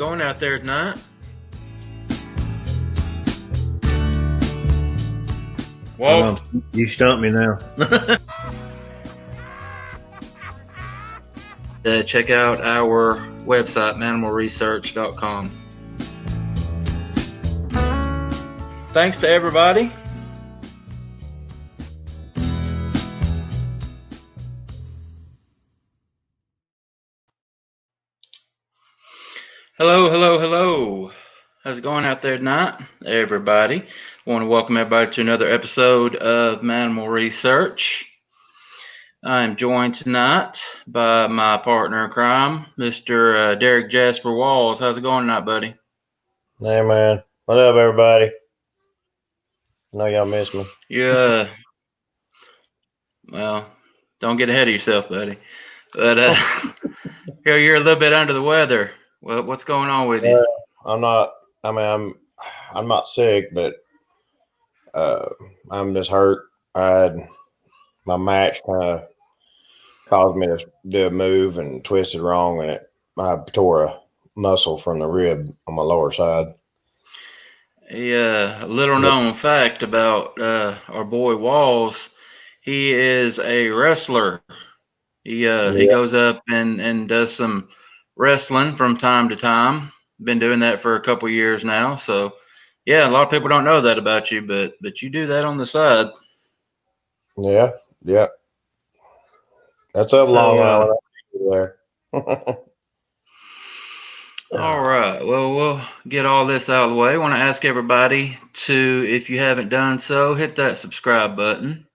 going out there tonight? Whoa. You stumped me now. Check out our website, MannimalResearch.com. Thanks to everybody. Hello. How's it going out there tonight, everybody? I want to welcome everybody to another episode of Mannimal Research. I'm joined tonight by my partner in crime, Mr. Derek Jasper Walls. How's it going tonight, buddy? Hey, man. What up, everybody? I know y'all miss me. Yeah. Well, don't get ahead of yourself, buddy. But you're a little bit under the weather. Well, what's going on with you? I'm not. I mean, I'm not sick, but I'm just hurt. My match kind of caused me to do a move and twisted wrong, and I tore a muscle from the rib on my lower side. A little known fact about our boy Walls, he is a wrestler. He goes up and does some wrestling from time to time. Been doing that for a couple years now. So yeah, a lot of people don't know that about you, but you do that on the side. Yeah. That's up Long Island there. All right. Well, we'll get all this out of the way. I want to ask everybody to, if you haven't done so, hit that subscribe button.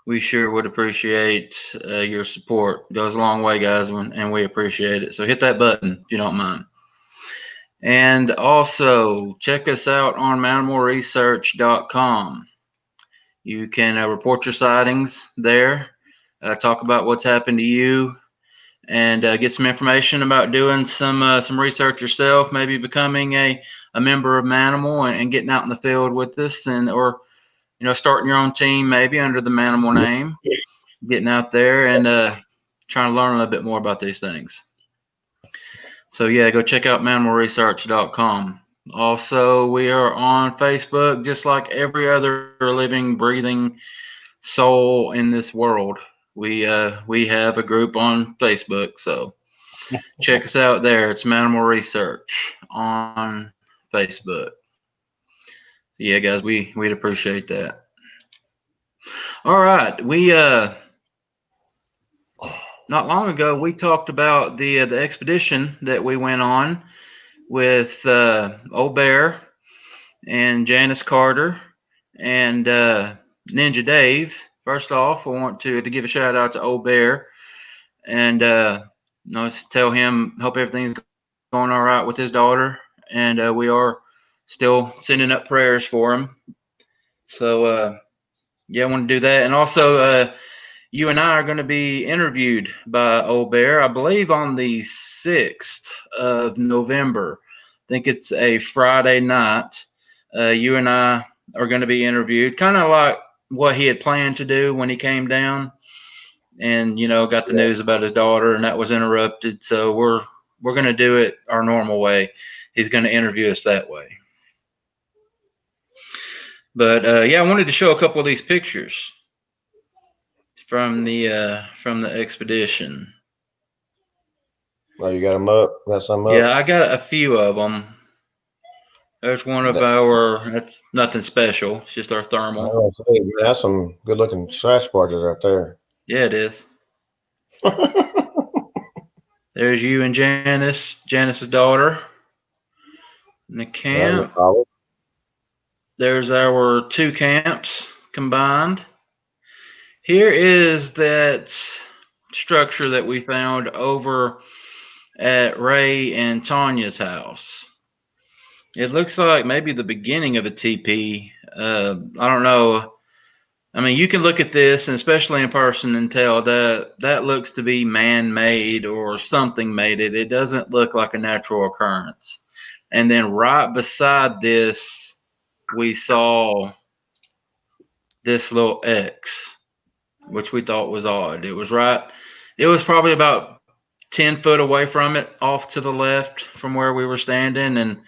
We sure would appreciate your support. It goes a long way, guys, and we appreciate it. So hit that button if you don't mind. And also, check us out on MannimalResearch.com. You can report your sightings there, talk about what's happened to you, and get some information about doing some research yourself, maybe becoming a member of Mannimal and getting out in the field with us, or starting your own team maybe under the Mannimal name, getting out there and trying to learn a little bit more about these things. So yeah, go check out MannimalResearch.com. Also, we are on Facebook just like every other living, breathing soul in this world. We have a group on Facebook, so check us out there. It's Mannimal Research on Facebook. So yeah, guys, we'd appreciate that. All right, we not long ago we talked about the expedition that we went on with Old Bear and Janice Carter and Ninja Dave. First off, I want to give a shout out to Old Bear and tell him hope everything's going all right with his daughter, and we are still sending up prayers for him. So yeah, I want to do that, and also you and I are going to be interviewed by Old Bear, I believe, on the 6th of November. I think it's a Friday night. You and I are going to be interviewed, kind of like what he had planned to do when he came down, and got the news about his daughter, and that was interrupted. So we're going to do it our normal way. He's going to interview us that way. But yeah, I wanted to show a couple of these pictures from the expedition. Well, you got them up? Got some up? Yeah, I got a few of them. There's one of that's nothing special. It's just our thermal. That's some good-looking Squatches right there. Yeah, it is. There's you and Janice's daughter in the camp. There's our two camps combined. Here is that structure that we found over at Ray and Tanya's house. It looks like maybe the beginning of a teepee. I don't know. I mean, you can look at this, and especially in person, and tell that looks to be man-made or something made it. It doesn't look like a natural occurrence. And then right beside this, we saw this little X, which we thought was odd. It was right. It was probably about 10 foot away from it, off to the left from where we were standing. And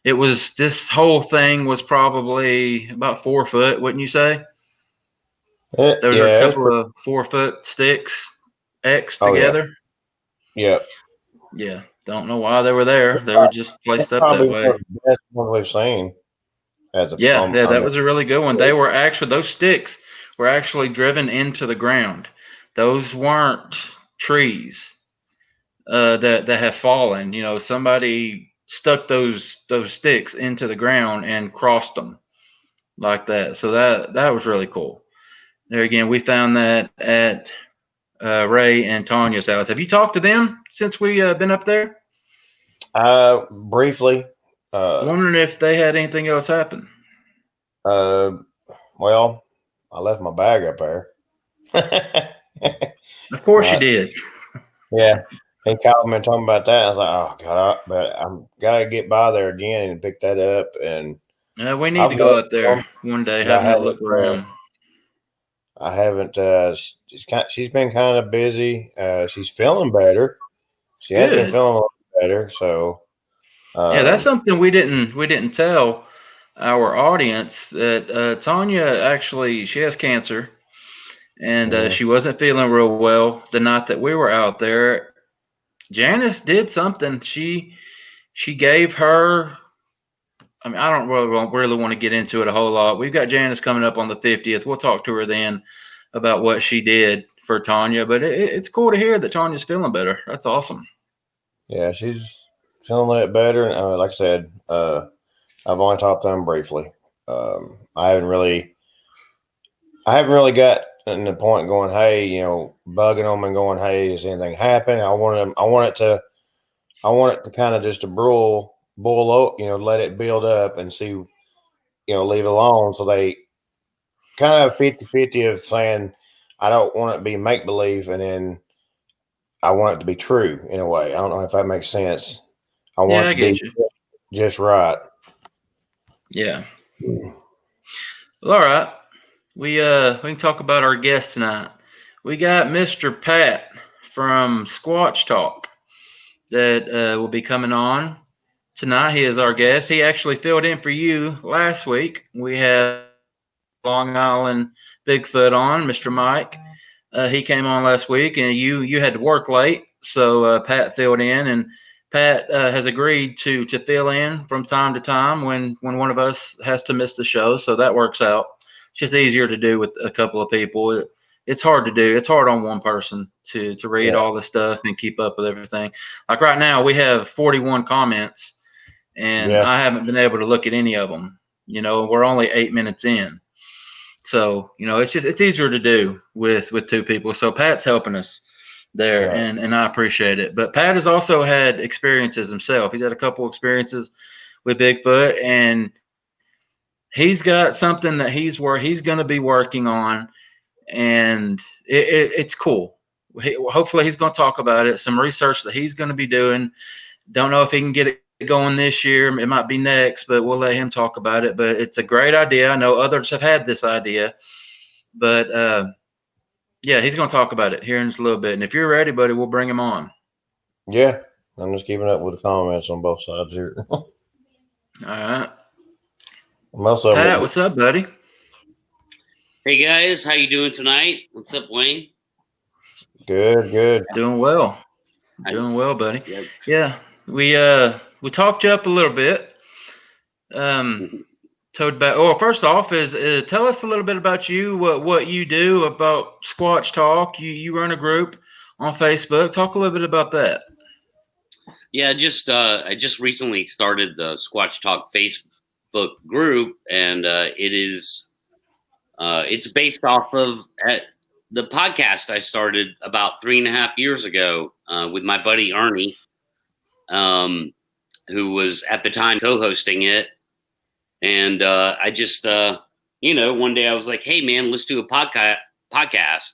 this whole thing was probably about 4 foot, wouldn't you say? Those are a Yeah. couple of 4-foot sticks X Oh yeah. together. Yeah. Yeah, don't know why they were there. They were just It's placed up that probably way. one of the best ones we've seen. Yeah, that was a really good one. Those sticks were actually driven into the ground. Those weren't trees that have fallen. Somebody stuck those sticks into the ground and crossed them like that. So that was really cool. There again, we found that at Ray and Tanya's house. Have you talked to them since we been up there? Briefly. Wondering if they had anything else happen. Well, I left my bag up there. Of course you did. Yeah. He called me and told me about that. I was like, oh God, but I'm gotta get by there again and pick that up. And We need I've to go looked out for 'em, there one day, but have a look around. I haven't. She's been kind of busy. She's feeling better. She has been Good. feeling a lot better. So Yeah, that's something we didn't tell our audience that Tanya actually she has cancer and she wasn't feeling real well the night that we were out there. Janice did something. She gave her. I mean, I don't really want to get into it a whole lot. We've got Janice coming up on the 50th. We'll talk to her then about what she did for Tanya. But it's cool to hear that Tanya's feeling better. That's awesome. yeah, she's feeling a little better. And like I said, I've only talked to them briefly. I haven't really got in the point going, hey, bugging them and going, hey, does anything happen? I want it to kind of just to boil up, let it build up and see, leave it alone. So they kind of 50-50 of saying, I don't want it to be make believe, and then I want it to be true in a way. I don't know if that makes sense. I want it to be just right. Yeah. Well, all right. We can talk about our guest tonight. We got Mr. Pat from Squatch Talk that will be coming on tonight. He is our guest. He actually filled in for you last week. We had Long Island Bigfoot on, Mr. Mike. He came on last week, and you had to work late, so Pat filled in, and Pat has agreed to fill in from time to time when one of us has to miss the show, so that works out. It's just easier to do with a couple of people. It's hard to do. It's hard on one person to read all the stuff and keep up with everything. Like right now, we have 41 comments, and I haven't been able to look at any of them. We're only 8 minutes in. So, it's easier to do with two people. So Pat's helping us there, and I appreciate it. But Pat has also had experiences himself. He's had a couple experiences with Bigfoot, and he's got something that he's going to be working on, and it's cool. Hopefully he's going to talk about it. Some research that he's going to be doing. Don't know if he can get it going this year. It might be next, but we'll let him talk about it. But it's a great idea. I know others have had this idea, but yeah, he's going to talk about it here in just a little bit. And if you're ready, buddy, we'll bring him on. Yeah, I'm just keeping up with the comments on both sides here. All right. Pat, what's up, buddy? Hey guys, how you doing tonight? What's up, Wayne? Good. Doing well. Doing well, buddy. Yep. Yeah, we talked you up a little bit. Told about. Oh, first off, is tell us a little bit about you. What you do about Squatch Talk. You run a group on Facebook. Talk a little bit about that. Yeah, I just recently started the Squatch Talk Facebook group, and it's based off of the podcast I started about 3.5 years ago with my buddy Ernie, who was at the time co-hosting it. And I just, one day I was like, hey, man, let's do a podcast,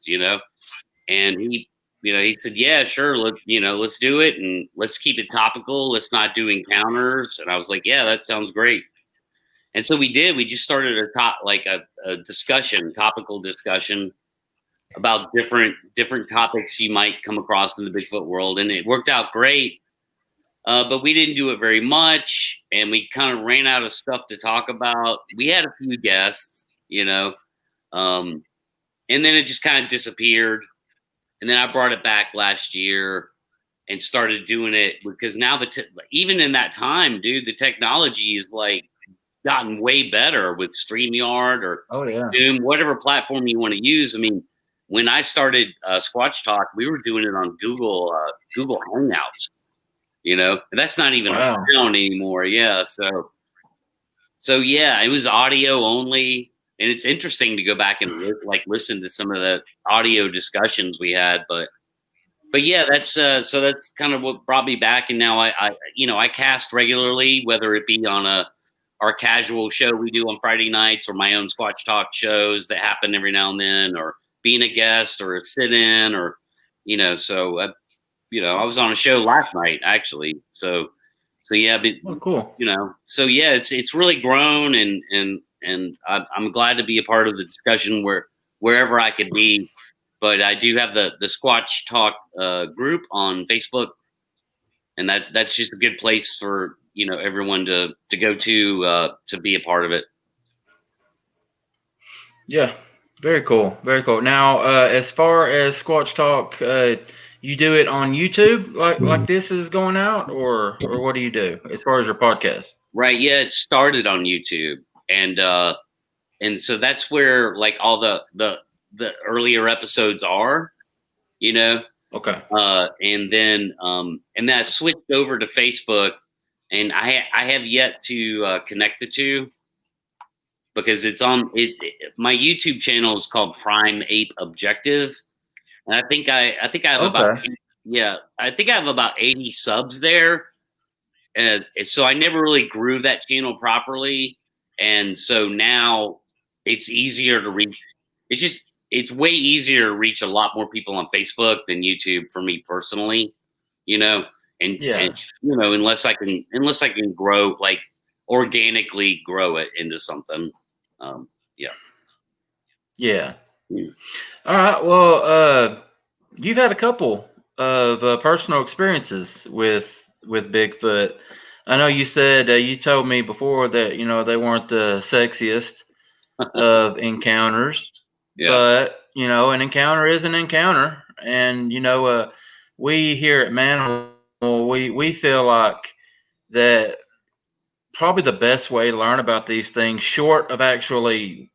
and he said, yeah, sure. Let's do it. And let's keep it topical. Let's not do encounters. And I was like, yeah, that sounds great. And so we did. We just started a topical discussion. about different topics you might come across in the Bigfoot world, and it worked out great. But we didn't do it very much, and we kind of ran out of stuff to talk about. We had a few guests, and then it just kind of disappeared. And then I brought it back last year and started doing it because now even in that time, dude, the technology is like gotten way better with StreamYard or Zoom, whatever platform you want to use. I mean, when I started Squatch Talk, we were doing it on Google Hangouts. And that's not even around anymore. Yeah. So yeah, it was audio only, and it's interesting to go back and listen to some of the audio discussions we had. But yeah, that's so that's kind of what brought me back. And now I cast regularly, whether it be on our casual show we do on Friday nights, or my own Squatch Talk shows that happen every now and then, or being a guest or a sit-in, or so. I was on a show last night actually. So yeah, but cool. So yeah, it's really grown, and I'm glad to be a part of the discussion wherever I could be. But I do have the Squatch Talk group on Facebook, and that's just a good place for everyone to go to be a part of it. Yeah, very cool, very cool. Now, as far as Squatch Talk, you do it on YouTube, like this is going out, or what do you do as far as your podcast? Right. Yeah, it started on YouTube, and so that's where like all the earlier episodes are, Okay. And then I switched over to Facebook, and I have yet to connect the two, because it's on it. My YouTube channel is called Prime Ape Objective, and I think I have about I think I have about 80 subs there, and so I never really grew that channel properly, and so now it's easier to reach. It's way easier to reach a lot more people on Facebook than YouTube for me personally, and unless I can grow, like organically grow it into something. Yeah. All right. Well, you've had a couple of personal experiences with Bigfoot. I know you said you told me before that they weren't the sexiest of encounters, but an encounter is an encounter, and we here at Mannimal, we feel like that probably the best way to learn about these things, short of actually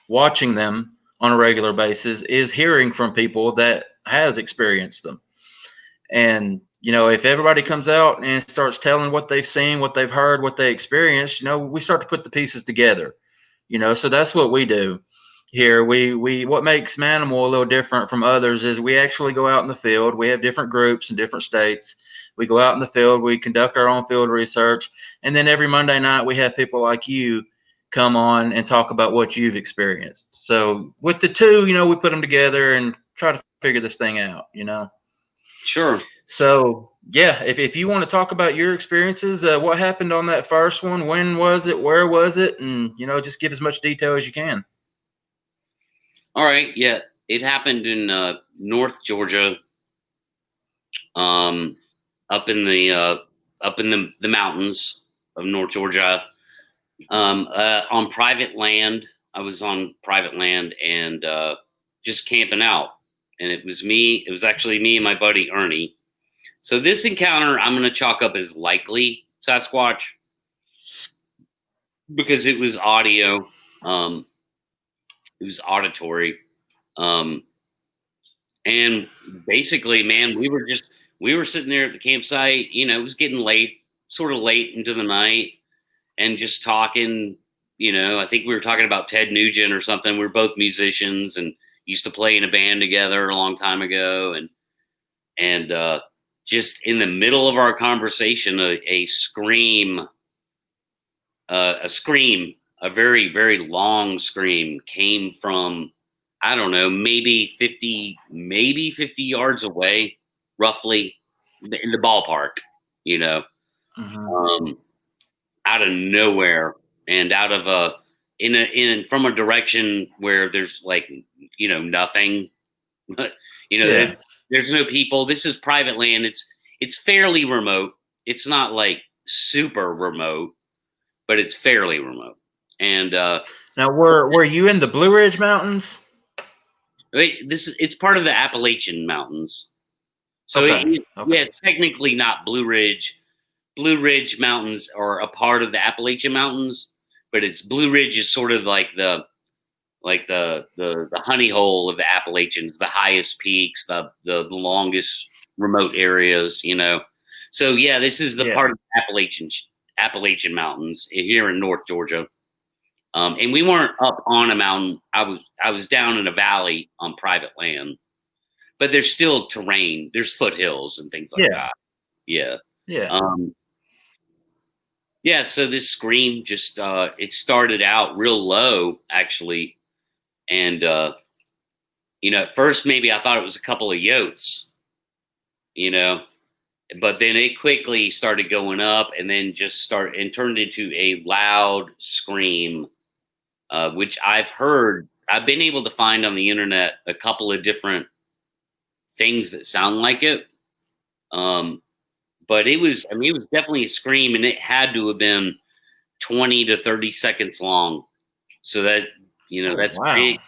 watching them on a regular basis, is hearing from people that has experienced them. And if everybody comes out and starts telling what they've seen, what they've heard, what they experienced, we start to put the pieces together. So that's what we do here. We what makes Mannimal a little different from others is we actually go out in the field. We have different groups in different states. We go out in the field, we conduct our own field research, and then every Monday night we have people like you come on and talk about what you've experienced. So with the two, we put them together and try to figure this thing out, Sure. So yeah, if you want to talk about your experiences, what happened on that first one, when was it, where was it, and just give as much detail as you can. All right. Yeah, it happened in North Georgia, up in the mountains of North Georgia, on private land. I was on private land and just camping out, and it was actually me and my buddy Ernie. So this encounter I'm going to chalk up as likely Sasquatch, because it was audio. It was auditory. And basically, man, we were sitting there at the campsite, it was getting late, sort of late into the night, and just talking, I think we were talking about Ted Nugent or something. We were both musicians and used to play in a band together a long time ago. And just in the middle of our conversation, a scream, a very, very long scream came from, I don't know, maybe 50 yards away, roughly, in the ballpark, out of nowhere, and out of from a direction where there's like, nothing, Yeah. there's no people. This is private land. It's fairly remote. It's not like super remote, but it's fairly remote. And Now, were you in the Blue Ridge Mountains? it's part of the Appalachian Mountains. So Okay. yeah, it's technically not Blue Ridge. Blue Ridge Mountains are a part of the Appalachian Mountains, but it's Blue Ridge is sort of like the honey hole of the Appalachians, the highest peaks, the longest remote areas, So yeah, this is the part of the Appalachian Mountains here in North Georgia. And we weren't up on a mountain. I was down in a valley on private land, but there's still terrain. There's foothills and things like that. Yeah. Yeah. Yeah. So this scream just, it started out real low actually. And, at first maybe I thought it was a couple of yotes, but then it quickly started going up and then turned into a loud scream, which I've been able to find on the internet a couple of different things that sound like it. But it was definitely a scream, and it had to have been 20 to 30 seconds long. So that, that's big.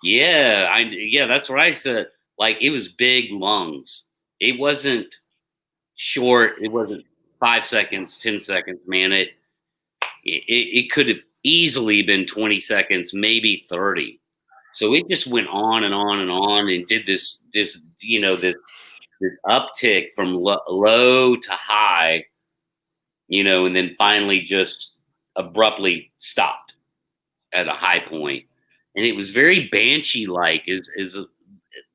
Yeah. That's what I said. Like, it was big lungs. It wasn't short. It wasn't 5 seconds, 10 seconds, man. It could have easily been 20 seconds, maybe 30. So it just went on and on and on and did this uptick from low to high, and then finally just abruptly stopped at a high point. And it was very banshee-like, is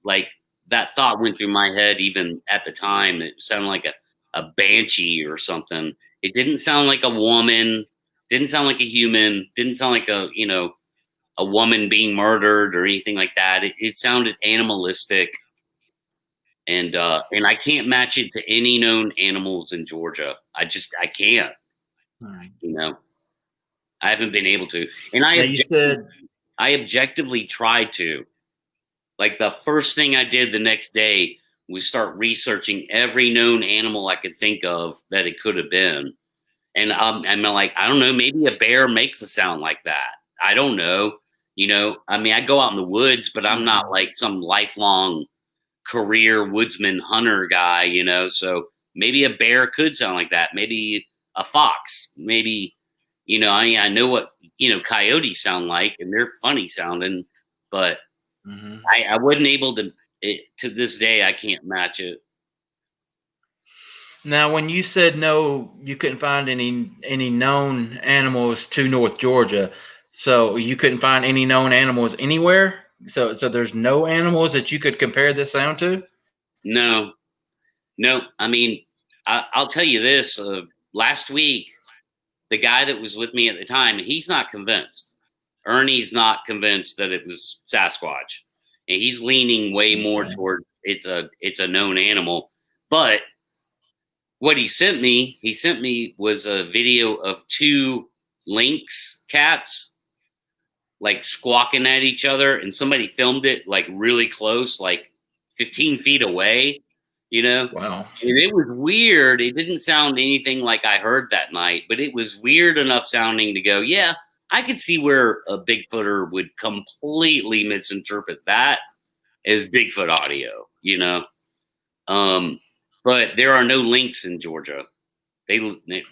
like that thought went through my head even at the time. It sounded like a banshee or something. It didn't sound like a woman, didn't sound like a human, didn't sound like a woman being murdered or anything like that. It sounded animalistic. And I can't match it to any known animals in Georgia. I can't. I haven't been able to. And I objectively tried to. Like, the first thing I did the next day was start researching every known animal I could think of that it could have been. And I'm like, I don't know, maybe a bear makes a sound like that. I don't know. I go out in the woods, but I'm not like some lifelong career woodsman hunter guy, so maybe a bear could sound like that. Maybe a fox, maybe, I know what, coyotes sound like, and they're funny sounding, but I wasn't able to this day. I can't match it. Now, when you said no, you couldn't find any known animals to North Georgia, so you couldn't find any known animals anywhere. So there's no animals that you could compare this sound to? No. I mean, I'll tell you this. Last week, the guy that was with me at the time, he's not convinced. Ernie's not convinced that it was Sasquatch, and he's leaning way more toward it's a known animal. But what he sent me was a video of two lynx cats like squawking at each other, and somebody filmed it like really close, like 15 feet away, Wow. And it was weird. It didn't sound anything like I heard that night, but it was weird enough sounding to go, yeah, I could see where a Bigfooter would completely misinterpret that as Bigfoot audio, but there are no lynx in Georgia. They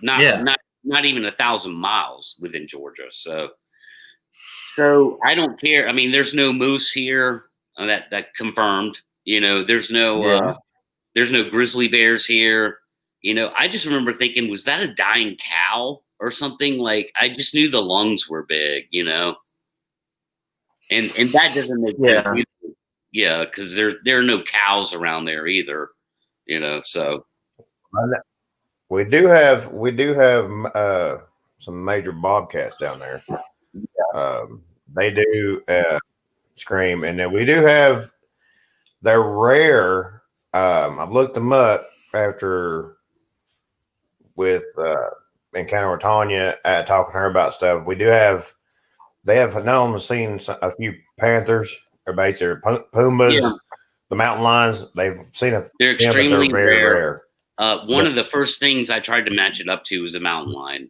not even 1,000 miles within Georgia. So I don't care. I mean, there's no moose here. That confirmed. There's no grizzly bears here. I just remember thinking, was that a dying cow or something? Like, I just knew the lungs were big, and that doesn't make sense either. Yeah, because there are no cows around there either, So we do have some major bobcats down there. They do scream, and then we do have. They're rare. I've looked them up after with Encounter with Tanya, talking to her about stuff. We do have they have known and seen a few panthers or pumas, the mountain lions. They've seen they're extremely but they're very rare. One of the first things I tried to match it up to was a mountain lion.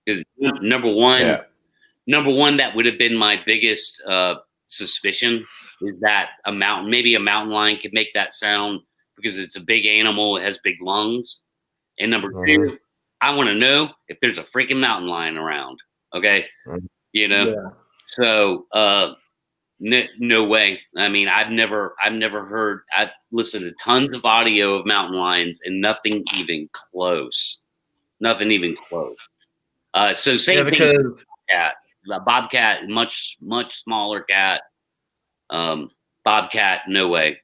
Because number one, that would have been my biggest suspicion is that maybe a mountain lion could make that sound because it's a big animal, it has big lungs. And number two, I want to know if there's a freaking mountain lion around. Okay, you know. Yeah. So no way. I mean, I've never heard. I've listened to tons of audio of mountain lions and nothing even close. Nothing even close. So same thing. Cat, bobcat, much smaller cat. Bobcat, no way.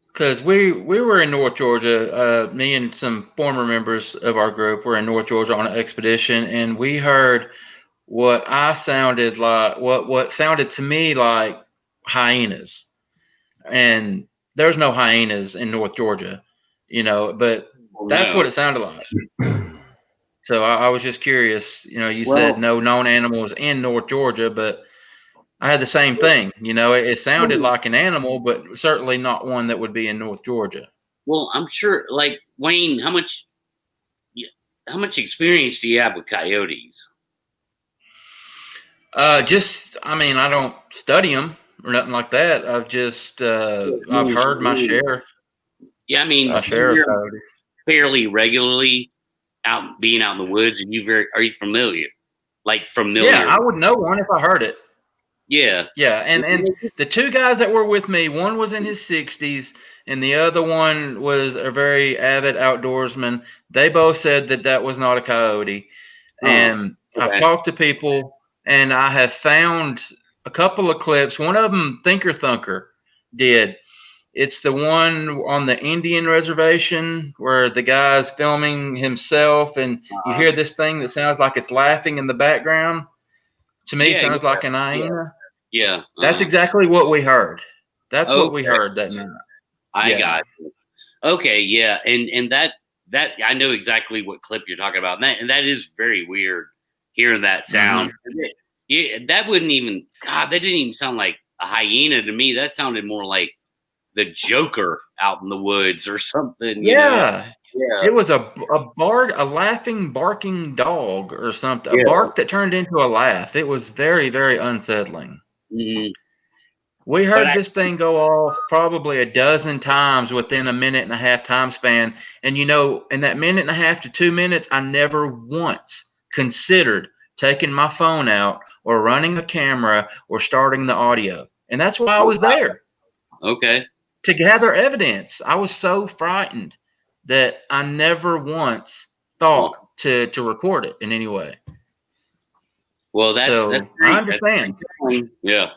Because we were in North Georgia. Me and some former members of our group were in North Georgia on an expedition, and we heard what sounded to me like hyenas. And there's no hyenas in North Georgia, but that's what it sounded like. So I was just curious, you said no known animals in North Georgia, but I had the same thing. It sounded like an animal, but certainly not one that would be in North Georgia. Well, I'm sure, like, Wayne, how much experience do you have with coyotes? I don't study them or nothing like that. I've just, I've heard my share. Yeah, I mean, fairly regularly being out in the woods, and are you familiar? Like familiar? Yeah, I would know one if I heard it. Yeah. Yeah, and the two guys that were with me, one was in his 60s, and the other one was a very avid outdoorsman. They both said that was not a coyote. And I've talked to people, and I have found a couple of clips. One of them, Thinker Thunker, did. It's the one on the Indian reservation where the guy's filming himself, and you hear this thing that sounds like it's laughing in the background. To me, it sounds like an hyena. Yeah. That's exactly what we heard. That's what we heard that night. I got you. Okay, yeah. And that I know exactly what clip you're talking about. And that is very weird hearing that sound. Yeah, that wouldn't even, God, that didn't even sound like a hyena to me. That sounded more like the Joker out in the woods or something. Yeah. It was a laughing, barking dog or something. A bark that turned into a laugh. It was very, very unsettling. We heard this thing go off probably a dozen times within a minute and a half time span. And, in that minute and a half to 2 minutes, I never once considered taking my phone out or running a camera or starting the audio. And that's why I was there. Okay. To gather evidence. I was so frightened that I never once thought to record it in any way. Well, that's I understand. Yeah.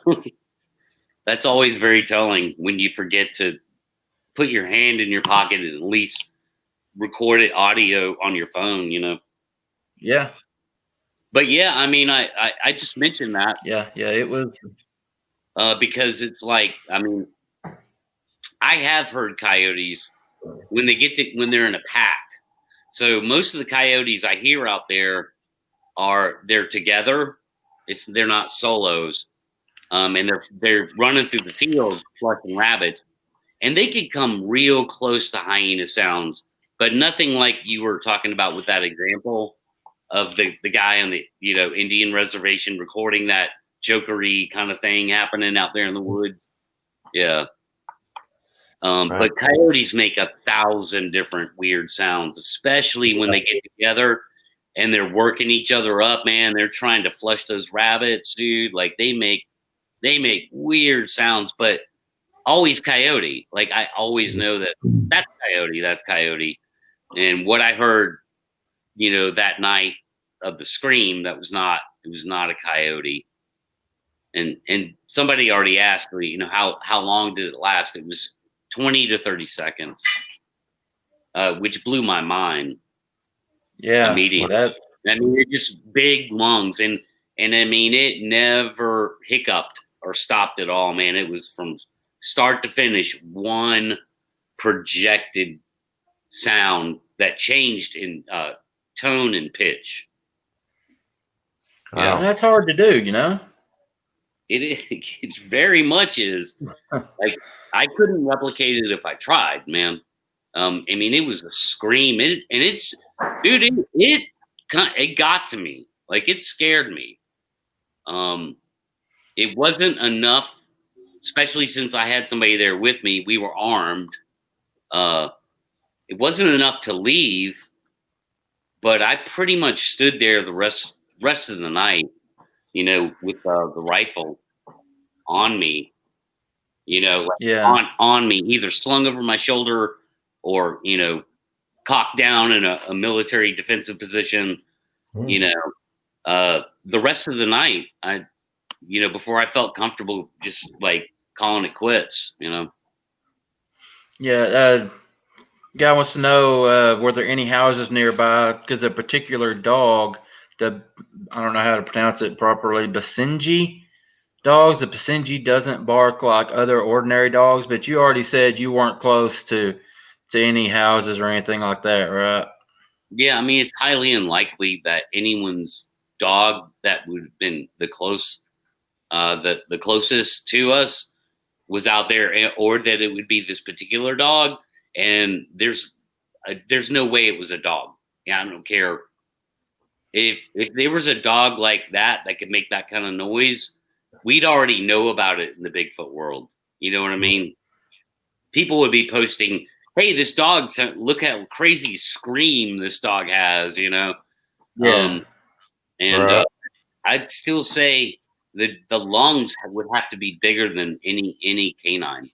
That's always very telling when you forget to put your hand in your pocket and at least record it audio on your phone, Yeah. But yeah, I mean, I just mentioned that. Yeah, it was. Because it's like, I mean, I have heard coyotes when they're in a pack. So most of the coyotes I hear out there they're together. They're not solos. And they're running through the field flushing rabbits, and they can come real close to hyena sounds, but nothing like you were talking about with that example of the guy on the Indian reservation recording that jokery kind of thing happening out there in the woods. Yeah. But coyotes make 1,000 different weird sounds, especially when they get together and they're working each other up, man. They're trying to flush those rabbits, dude. Like they make weird sounds, but always coyote. Like I always know that's coyote. And what I heard, that night of the scream, it was not a coyote. And somebody already asked me, how long did it last? It was 20 to 30 seconds, which blew my mind. Yeah, immediately. I mean, they're just big lungs, and I mean, it never hiccuped or stopped at all, man. It was from start to finish one projected sound that changed in tone and pitch. Yeah, That's hard to do, you know. it's very much is. Like, I couldn't replicate it if I tried, man. I mean, it was a scream. Dude, it got to me. Like, it scared me. It wasn't enough, especially since I had somebody there with me. We were armed. It wasn't enough to leave, but I pretty much stood there the rest of the night, with the rifle on me, like Yeah. on me, either slung over my shoulder or cocked down in a military defensive position. You know, the rest of the night, before I felt comfortable, just like calling it quits. Yeah. Guy wants to know were there any houses nearby? Because a particular dog, I don't know how to pronounce it properly, Basenji dogs. The Basenji doesn't bark like other ordinary dogs, but you already said you weren't close to any houses or anything like that, right? Yeah, I mean, it's highly unlikely that anyone's dog that would have been the closest to us was out there, or that it would be this particular dog. And there's no way it was a dog. Yeah, I don't care if there was a dog like that could make that kind of noise. We'd already know about it in the Bigfoot world. You know what I mean? People would be posting, "Hey, this dog! Look how crazy scream this dog has!" Yeah. And Right. I'd still say the lungs would have to be bigger than any canine.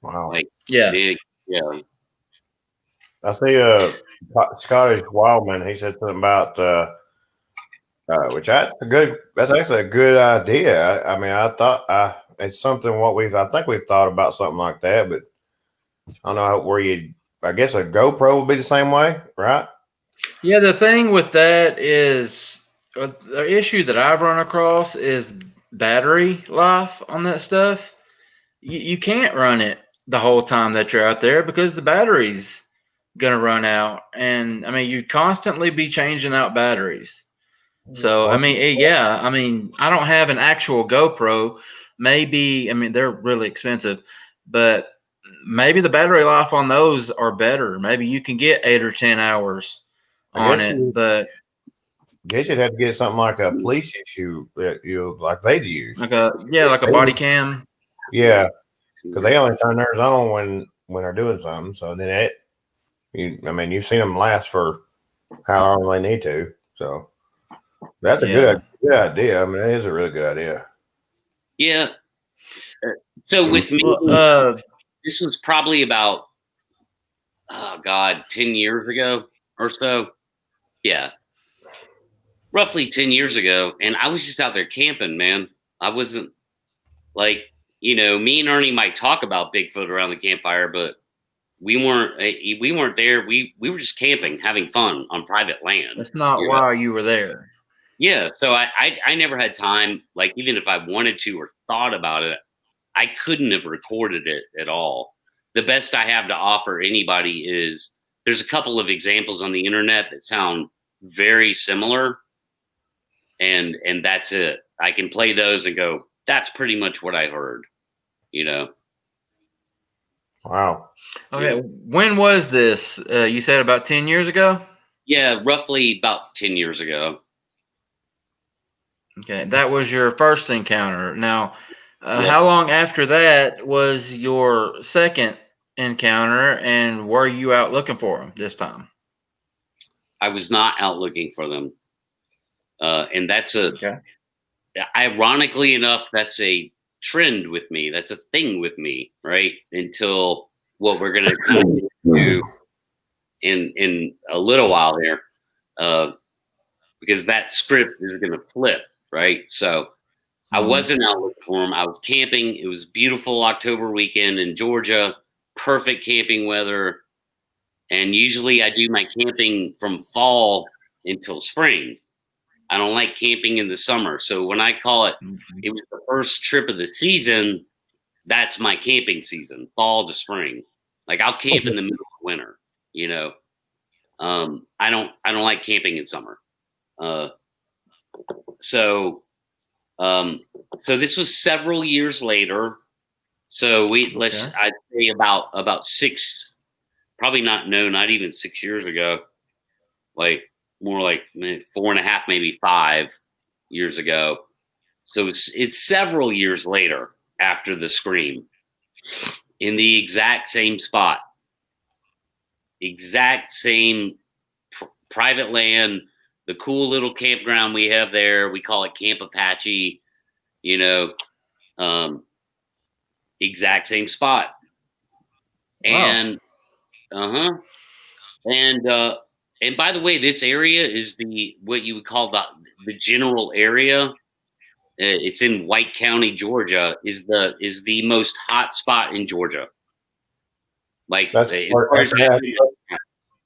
Wow. Like Yeah. big, yeah. I see Scottish Wildman. He said something about which that's actually a good idea. I mean, I thought it's something I think we've thought about something like that, but I don't know I guess a GoPro would be the same way, right? Yeah, the thing with that is the issue that I've run across is battery life on that stuff. You can't run it the whole time that you're out there because the battery's gonna run out, and I mean you constantly be changing out batteries. So I mean, yeah, I mean I don't have an actual GoPro. Maybe I mean they're really expensive, but maybe the battery life on those are better. Maybe you can get 8 or 10 hours I on guess it, but you'd have to get something like a police issue that like they'd use. like a body cam. Yeah, because they only turn theirs on when they're doing something. So then I mean, you've seen them last for how long they need to. So that's a Yeah. good idea. I mean, that is a really good idea. Yeah. So with me, Well, this was probably about 10 years ago or so. Yeah, roughly 10 years ago, and I was just out there camping, man. I wasn't like, me and Ernie might talk about Bigfoot around the campfire, but we weren't there. We were just camping, having fun on private land. that's not why you were there. Yeah, so I never had time, like, even if I wanted to or thought about it, I couldn't have recorded it at all. The best I have to offer anybody is there's a couple of examples on the internet that sound very similar, and that's it. I can play those and go, that's pretty much what I heard, Wow. Okay, when was this? You said about 10 years ago? Yeah, roughly about 10 years ago. Okay, that was your first encounter. Now, Yep. how long after that was your second encounter, and were you out looking for them this time? I was not out looking for them. And that's Okay. ironically enough, that's a trend with me. That's a thing with me, right? Until what we're going to kind of do in a little while here, because that script is going to flip, right? So I wasn't out looking for them. I was camping. It was beautiful October weekend in Georgia, perfect camping weather. And usually I do my camping from fall until spring. I don't like camping in the summer. So when I call it, it was the first trip of the season, that's my camping season, fall to spring. Like I'll camp in the middle of winter, I don't like camping in summer. So, so this was several years later. So I'd say about 6, probably not even 6 years ago, like more like 4.5, maybe 5 years ago. So it's several years later after the scream, in the exact same spot, exact same private land, the cool little campground we have there. We call it Camp Apache, you know, exact same spot. Wow. And, and by the way, this area is what you would call the general area. It's in White County, Georgia. Is the most hot spot in Georgia. Like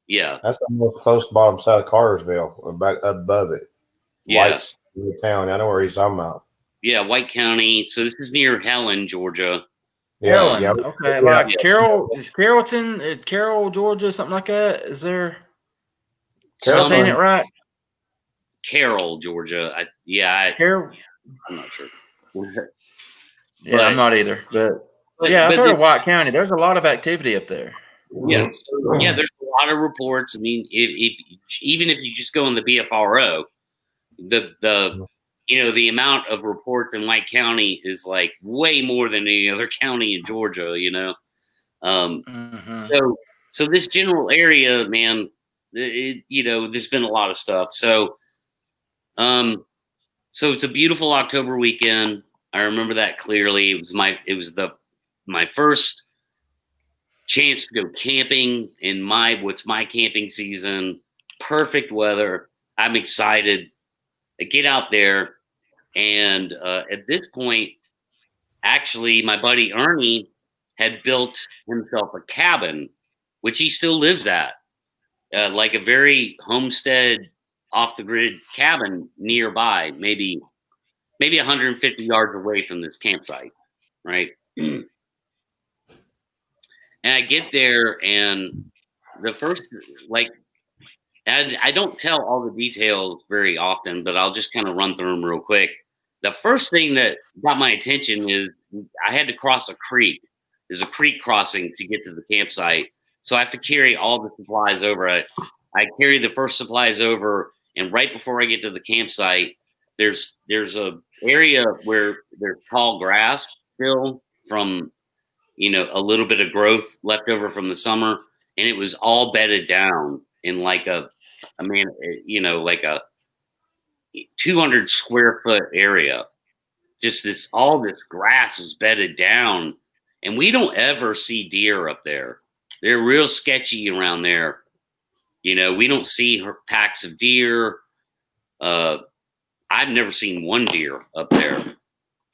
yeah, that's almost close to bottom side of Cartersville, back above it. Yeah, White County. I know where he's talking about. Yeah, White County. So this is near Helen, Georgia. Helen. Yeah. Okay. Like Carroll, is Carrollton, is Carroll, Georgia, something like that? Is there? Am I saying it right? Carroll, Georgia. Carroll. I'm not sure. Yeah, I'm not either. But I've heard of White County. There's a lot of activity up there. Yeah, there's a lot of reports. I mean, even if you just go on the BFRO, the amount of reports in White County is like way more than any other county in Georgia. So this general area, man, there's been a lot of stuff. So it's a beautiful October weekend. I remember that clearly. It was my first chance to go camping in what's my camping season. Perfect weather. I'm excited. I get out there, and at this point, actually, my buddy Ernie had built himself a cabin, which he still lives at, like a very homestead, off the grid cabin nearby, maybe 150 yards away from this campsite, right? And I get there, and the first, I don't tell all the details very often, but I'll just kind of run through them real quick. The first thing that got my attention is I had to cross a creek. There's a creek crossing to get to the campsite. So I have to carry all the supplies over. I carry the first supplies over, and right before I get to the campsite, there's a area where there's tall grass still from, a little bit of growth left over from the summer, and it was all bedded down in like a 200 square foot area. Just all this grass is bedded down, and we don't ever see deer up there. They're real sketchy around there. We don't see packs of deer. I've never seen one deer up there,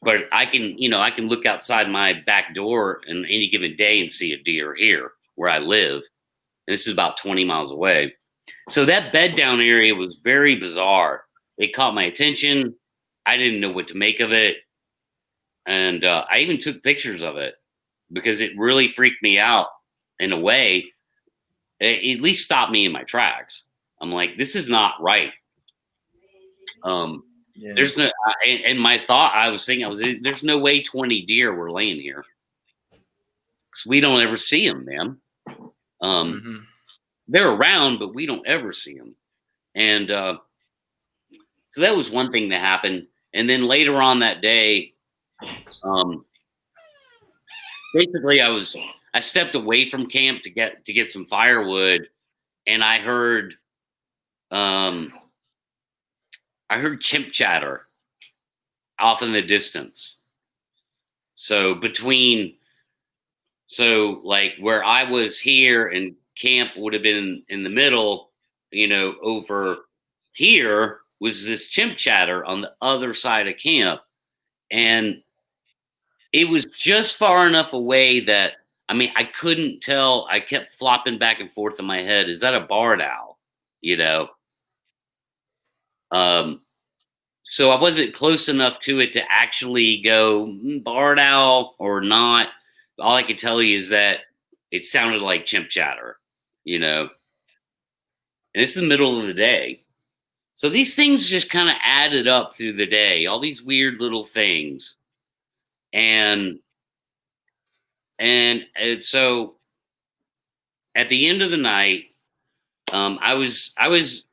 but I can look outside my back door on any given day and see a deer here where I live. And this is about 20 miles away. So that bed down area was very bizarre. It caught my attention. I didn't know what to make of it. And I even took pictures of it because it really freaked me out in a way. It at least stopped me in my tracks. I'm like, this is not right. There's no, and my thought, I was thinking, there's no way 20 deer were laying here. Because we don't ever see them, man. They're around, but we don't ever see them. And so that was one thing that happened. And then later on that day, basically I stepped away from camp to get some firewood, and I heard chimp chatter off in the distance. So like where I was here and camp would have been in the middle, over here was this chimp chatter on the other side of camp. And it was just far enough away that, I couldn't tell. I kept flopping back and forth in my head. Is that a barred owl? So I wasn't close enough to it to actually go barred owl or not. All I could tell you is that it sounded like chimp chatter, and it's the middle of the day. So these things just kind of added up through the day, all these weird little things. And so at the end of the night, I was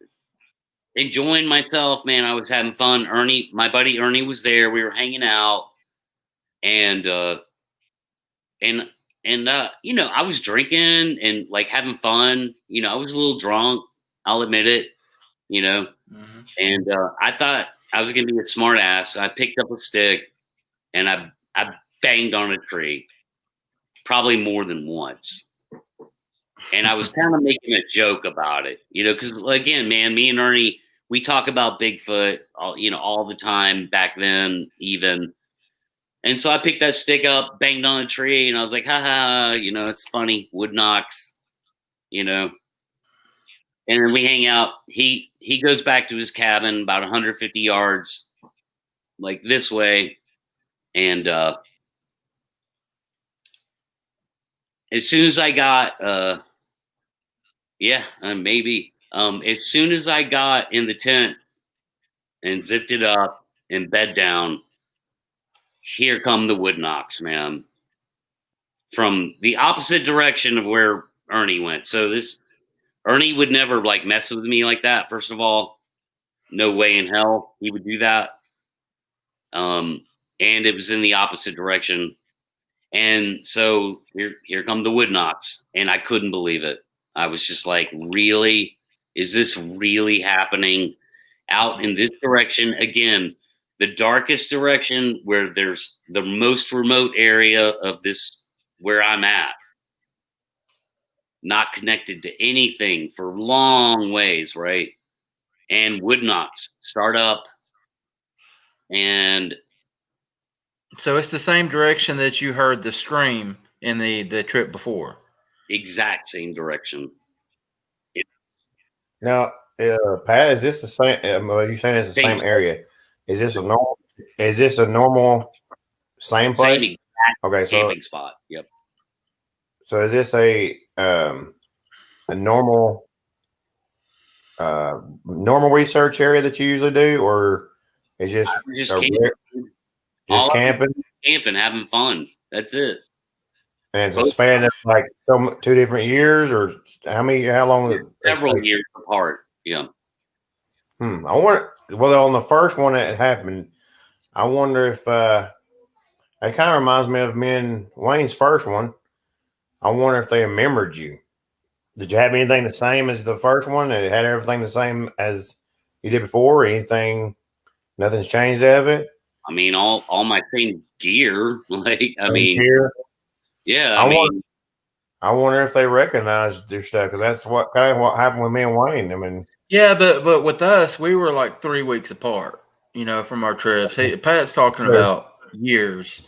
enjoying myself, man. I was having fun. Ernie, my buddy Ernie was there. We were hanging out, and you know, I was drinking and like having fun. You know, I was a little drunk. I'll admit it. You know, and I thought I was gonna be a smart ass. I picked up a stick and I banged on a tree, probably more than once. And I was kind of making a joke about it, you know, because again, man, me and Ernie, we talk about Bigfoot, you know, all the time back then, even. And so I picked that stick up, banged on a tree, and I was like, ha ha, you know, it's funny, wood knocks, you know. And then we hang out. He goes back to his cabin about 150 yards, like this way, and as soon as I got maybe. As soon as I got in the tent and zipped it up and bed down, here come the wood knocks, man. From the opposite direction of where Ernie went. So this Ernie would never like mess with me like that. First of all, no way in hell he would do that. And it was in the opposite direction. And so here come the wood knocks, and I couldn't believe it. I was just like, really? Is this really happening out in this direction? Again, the darkest direction where there's the most remote area of this, where I'm at. Not connected to anything for long ways, right? And wood knocks start up. And So it's the same direction that you heard the scream in the trip before. exact same direction. Now, Pat, is this the same? You're saying it's the same area? Is this a normal? Is this a normal same place? Same exact Okay, so camping spot. Yep. So is this a normal normal research area that you usually do, or is just camping, having fun? That's it. And it's a span of like 2 different years, or how long? Several years apart. Yeah. I wonder. Well, on the first one that happened, I wonder if it kind of reminds me of me and Wayne's first one. I wonder if they remembered you. Did you have anything the same as the first one? It had everything the same as you did before? Anything? Nothing's changed out of it? I mean, all my same gear. Like, I mean, gear? Yeah. I wonder if they recognized their stuff, because that's what happened with me and Wayne. I mean, yeah, but with us, we were like 3 weeks apart, you know, from our trips. Pat's talking about years,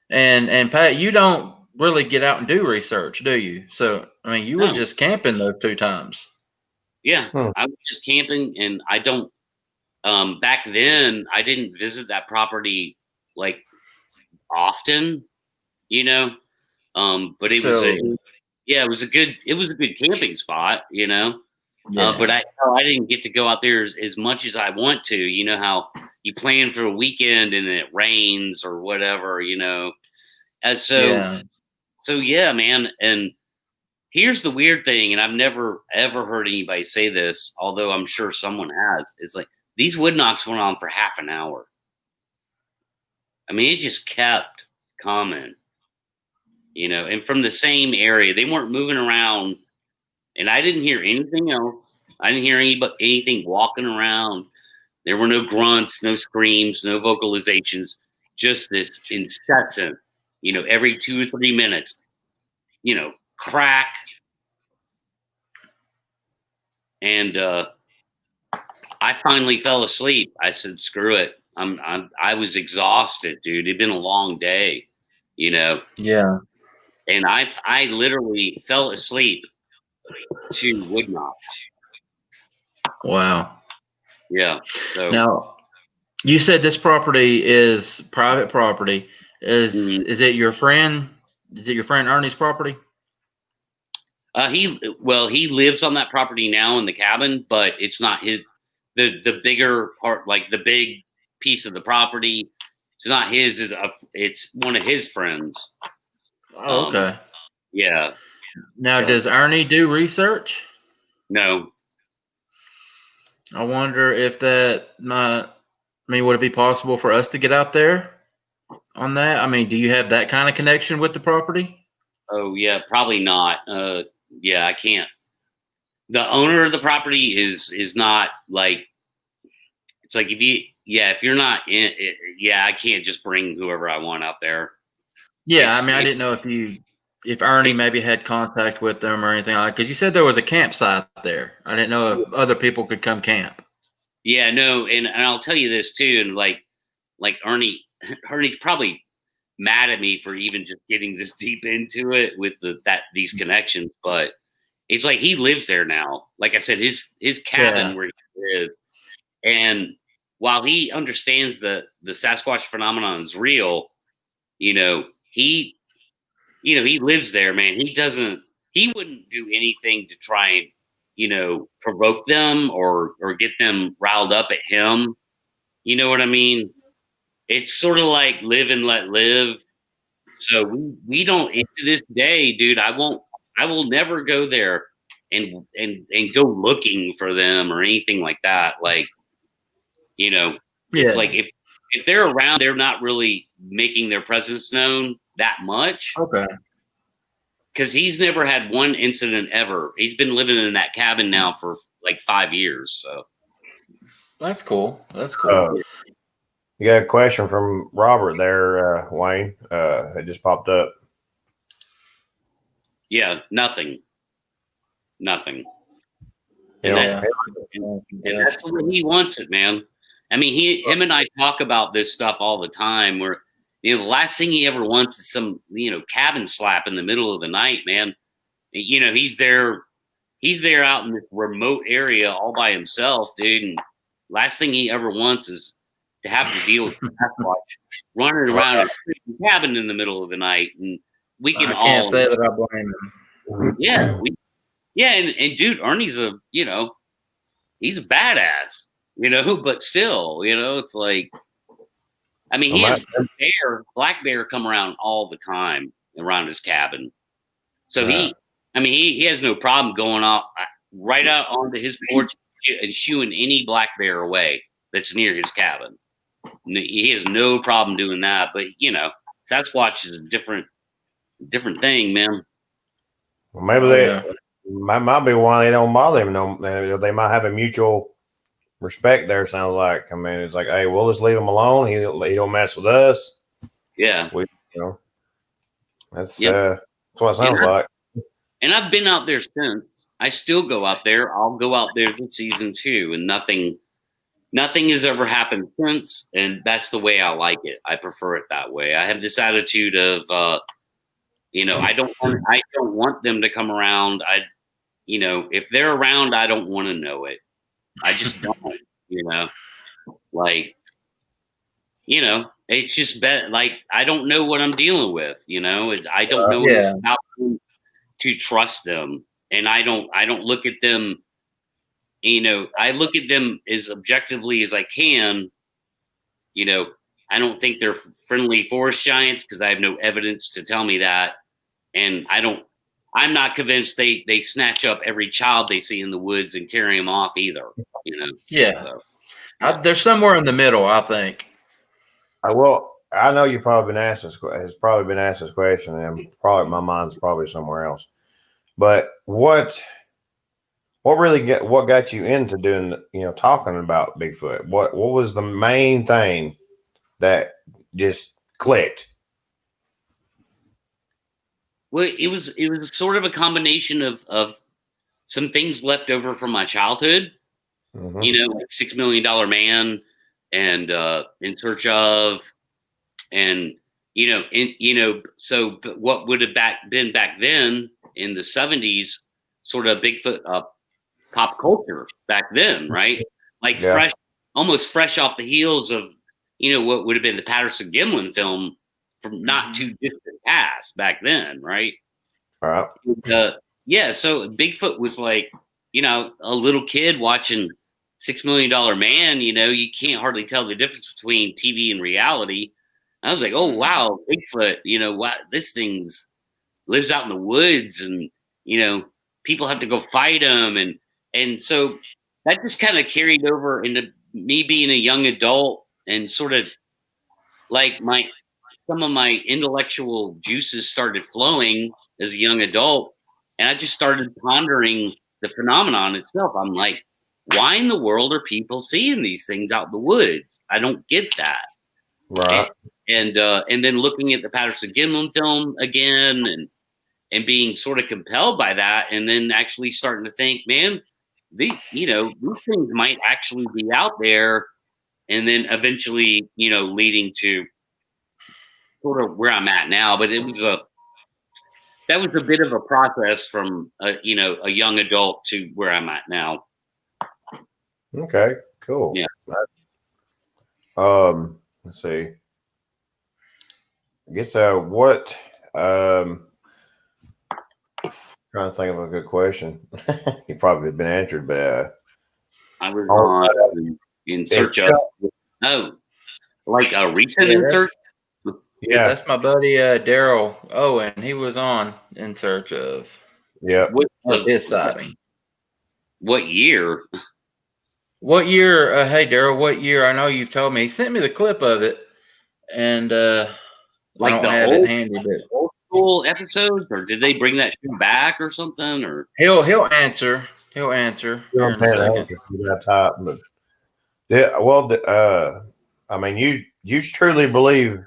and Pat, you don't really get out and do research, do you? So I mean, you were just camping those 2 times. Yeah, I was just camping, and I don't. Back then, I didn't visit that property like often, you know. But it was a good camping spot, you know. Yeah. But I didn't get to go out there as much as I want to. You know how you plan for a weekend and it rains or whatever, you know. So yeah, man. And here's the weird thing, and I've never ever heard anybody say this, although I'm sure someone has. It's like these wood knocks went on for half an hour. I mean, it just kept coming. You know, and from the same area, they weren't moving around, and I didn't hear anything else. I didn't hear anything walking around. There were no grunts, no screams, no vocalizations, just this incessant, you know, every 2 or 3 minutes, you know, crack. And I finally fell asleep. I said, screw it. I was exhausted, dude. It'd been a long day, you know? Yeah. And I literally fell asleep to wood knocks. Wow. Yeah. So now, you said this property is private property. Is it your friend? Is it your friend Ernie's property? He lives on that property now in the cabin, but it's not his. the bigger part, like the big piece of the property, it's not his. It's one of his friends. Oh, okay. Yeah. Now, So, does Ernie do research? no. I wonder if that might. I mean, would it be possible for us to get out there on that? I mean, do you have that kind of connection with the property? Oh yeah, probably not. Yeah, I can't. The owner of the property is not like. It's like if you're not in it, yeah, I can't just bring whoever I want out there. Yeah, I mean, I didn't know if Ernie maybe had contact with them or anything like. Because you said there was a campsite there. I didn't know if other people could come camp. Yeah, no, and I'll tell you this too, and like Ernie's probably mad at me for even just getting this deep into it with these connections, but it's like he lives there now. Like I said, his cabin where he lives, and while he understands the Sasquatch phenomenon is real, he lives there, man. He wouldn't do anything to try and provoke them or get them riled up at him. You know what I mean? It's sort of like live and let live. So we don't, to this day, dude. I will never go there and go looking for them or anything like that. Like, it's like if they're around, they're not really making their presence known that much. Okay. Because he's never had one incident ever. He's been living in that cabin now for like 5 years. So that's cool. That's cool. You got a question from Robert there, Wayne. It just popped up. Yeah, nothing. And, Yeah. and that's the way he wants it, man. I mean, him and I talk about this stuff all the time. Where the last thing he ever wants is some cabin slap in the middle of the night, man. He's there out in this remote area all by himself, dude. And last thing he ever wants is to have to deal with Sasquatch running around a cabin in the middle of the night. And we can I can't say that I blame him. Yeah, and dude, Ernie's he's a badass, but still, it's like, I mean, he has black bear come around all the time around his cabin. So he has no problem going off right out onto his porch and shooing any black bear away that's near his cabin. He has no problem doing that. But Sasquatch is a different thing, man. Well, maybe might be why they don't bother him. No, they might have a mutual respect there. Sounds like. I mean, it's like, hey, we'll just leave him alone. He don't mess with us. Yeah, that's what it sounds like. And I've been out there since. I still go out there. I'll go out there this season too, and nothing has ever happened since. And that's the way I like it. I prefer it that way. I have this attitude of, I don't want them to come around. If they're around, I don't want to know it. I just don't. It's just like I don't know what I'm dealing with. I don't know how to trust them, and I don't look at them. I look at them as objectively as I can. I don't think they're friendly forest giants because I have no evidence to tell me that, and I'm not convinced they snatch up every child they see in the woods and carry them off either. Yeah. So, they're somewhere in the middle, I think. I know you've probably been asked this question, and probably my mind's probably somewhere else. But what got you into doing, talking about Bigfoot? What was the main thing that just clicked? Well, it was sort of a combination of some things left over from my childhood, like $6 Million Man and In Search Of, and so what would have been back then in the 70s, sort of Bigfoot pop culture back then, right? Like almost fresh off the heels of what would have been the Patterson Gimlin film from not too distant past back then, right? All right. And, so Bigfoot was like, a little kid watching $6 million man, you can't hardly tell the difference between TV and reality. I was like, oh, wow, Bigfoot, wow, this thing's lives out in the woods, and, people have to go fight him. And so that just kind of carried over into me being a young adult, and sort of like some of my intellectual juices started flowing as a young adult. And I just started pondering the phenomenon itself. I'm like, why in the world are people seeing these things out in the woods? I don't get that. Right. And then looking at the Patterson Gimlin film again, and being sort of compelled by that, and then actually starting to think, man, these things might actually be out there, and then eventually, leading to sort of where I'm at now. But that was a bit of a process from a young adult to where I'm at now. Okay, cool. Yeah. Let's see. I guess what trying to think of a good question. He probably been answered, but I was in search of like a recent insert. Yeah, that's my buddy Daryl Owen. He was on In Search of. Yeah. Of his sighting. What year? What year? Hey Daryl, what year? I know you've told me. He sent me the clip of it, and like I don't the have it handy, but old school episodes, or did they bring that show back or something? Or he'll answer. He'll answer here in a second. That type, but yeah, well, I mean, you truly believe